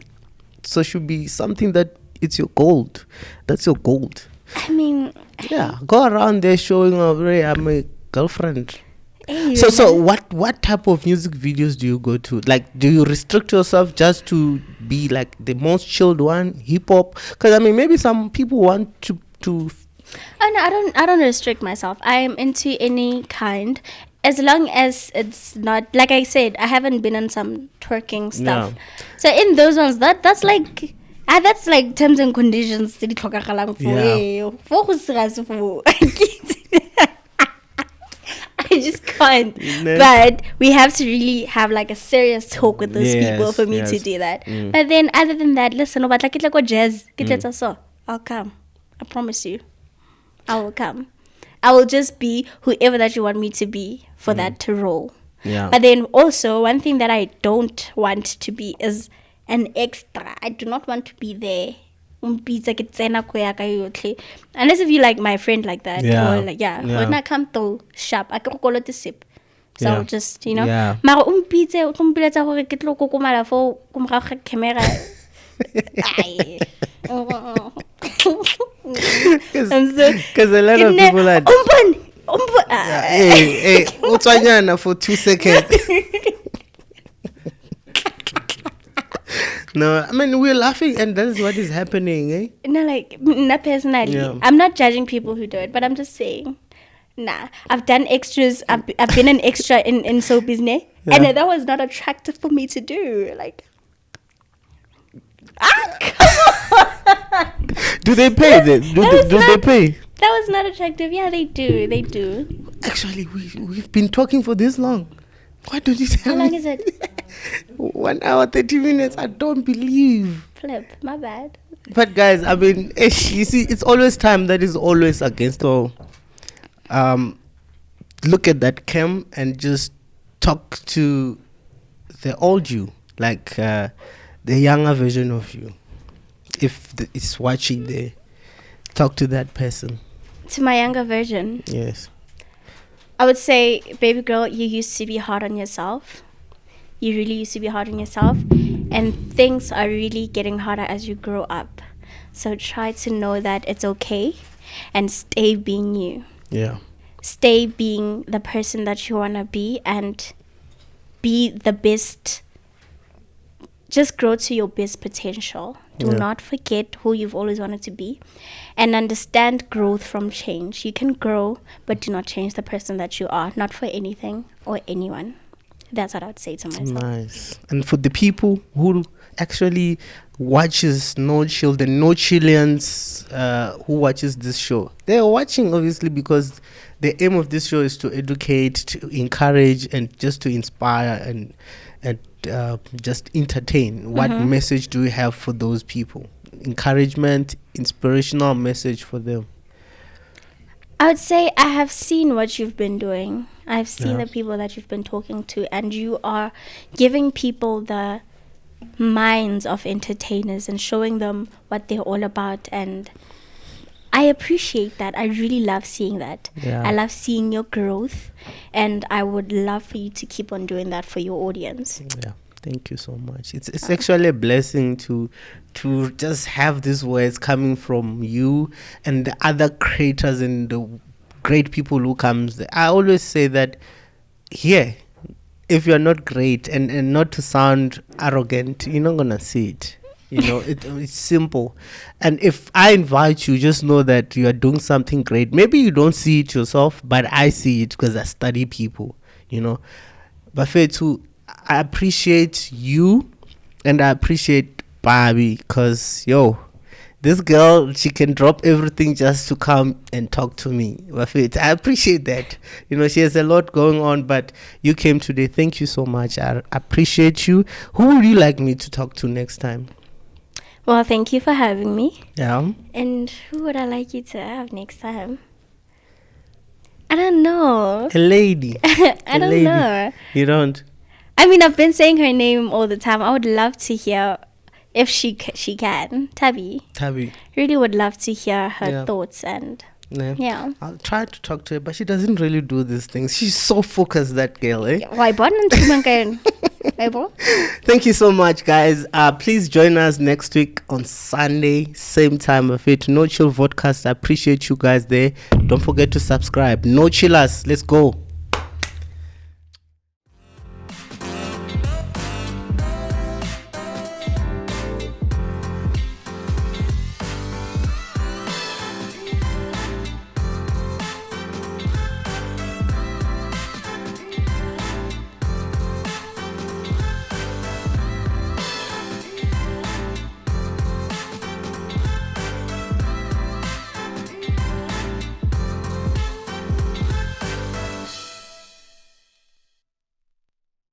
So it should be something that it's your gold. That's your gold. I mean, Yeah, go around there showing off, hey, I'm a girlfriend. hey, So what type of music videos do you go to? Like, do you restrict yourself just to be like the most chilled one, hip hop? Because I mean, maybe some people want to. oh no, I don't restrict myself. I am into any kind, as long as it's not, like I said, I haven't been on some twerking stuff. Yeah. So in those ones, that's like. That's like terms and conditions. For go serious for. I just can't. No. But we have to really have like a serious talk with those people Yes, for me to yes. do that. But then other than that, listen, but like it's like jazz. I'll come. I promise you. I will come. I will just be whoever that you want me to be for that to roll. Yeah. But then also one thing that I don't want to be is an extra. I do not want to be there. Unless if you like my friend like that, or like when I come to shop, I can call it the sip. So I'll just, you know. Mara umpitse hore ke tlo kokomala for kumra camera. Because a lot of people are hey, utswanyana for 2 seconds. No, I mean, we're laughing and that's what is happening, eh? No, like, not personally. I'm not judging people who do it, but I'm just saying, nah, I've done extras. I've been an extra in show business, and that was not attractive for me to do. Like, come on. Do they pay? Do they pay? That was not attractive. Yeah, they do. They do. Actually, we've been talking for this long. Why don't you tell me? How long is it? 1 hour, 30 minutes. I don't believe. Flip, my bad. But guys, I mean, you see, it's always time that is always against all. Look at that cam and just talk to the old you, like the younger version of you. If it's watching there, talk to that person. To my younger version. Yes. I would say, baby girl, you used to be hard on yourself. You really used to be hard on yourself. And things are really getting harder as you grow up. So try to know that it's okay. And stay being you. Yeah. Stay being the person that you want to be. And be the best. Just grow to your best potential. Do not forget who you've always wanted to be. And understand growth from change. You can grow, but do not change the person that you are. Not for anything or anyone. That's what I would say to myself. Nice. And for the people who actually watches NoChill, the NoChillians who watches this show, they're watching obviously because the aim of this show is to educate, to encourage, and just to inspire and just entertain. What message do we have for those people? Encouragement, inspirational message for them. I would say I have seen what you've been doing. I've seen the people that you've been talking to, and you are giving people the minds of entertainers and showing them what they're all about. And I appreciate that. I really love seeing that. I love seeing your growth, and I would love for you to keep on doing that for your audience. Yeah. Thank you so much. It's actually a blessing to just have these words coming from you and the other creators and the great people who comes. I always say that here, if you're not great and not to sound arrogant, you're not gonna see it. You know, it's simple. And if I invite you, just know that you are doing something great. Maybe you don't see it yourself, but I see it because I study people, you know. But for too, I appreciate you and I appreciate Parbie because, this girl, she can drop everything just to come and talk to me. I appreciate that. You know, she has a lot going on, but you came today. Thank you so much. I appreciate you. Who would you like me to talk to next time? Well, thank you for having me. Yeah. And who would I like you to have next time? I don't know. A lady. I don't know. You don't? I mean, I've been saying her name all the time. I would love to hear if she can. Tabby. Really would love to hear her thoughts and yeah. I'll try to talk to her, but she doesn't really do these things. She's so focused, that girl, eh? Why? Hey, bro. Thank you so much, guys. Please join us next week on Sunday, same time of it. NoChill Vodcast. I appreciate you guys there. Don't forget to subscribe. No chillers. Let's go.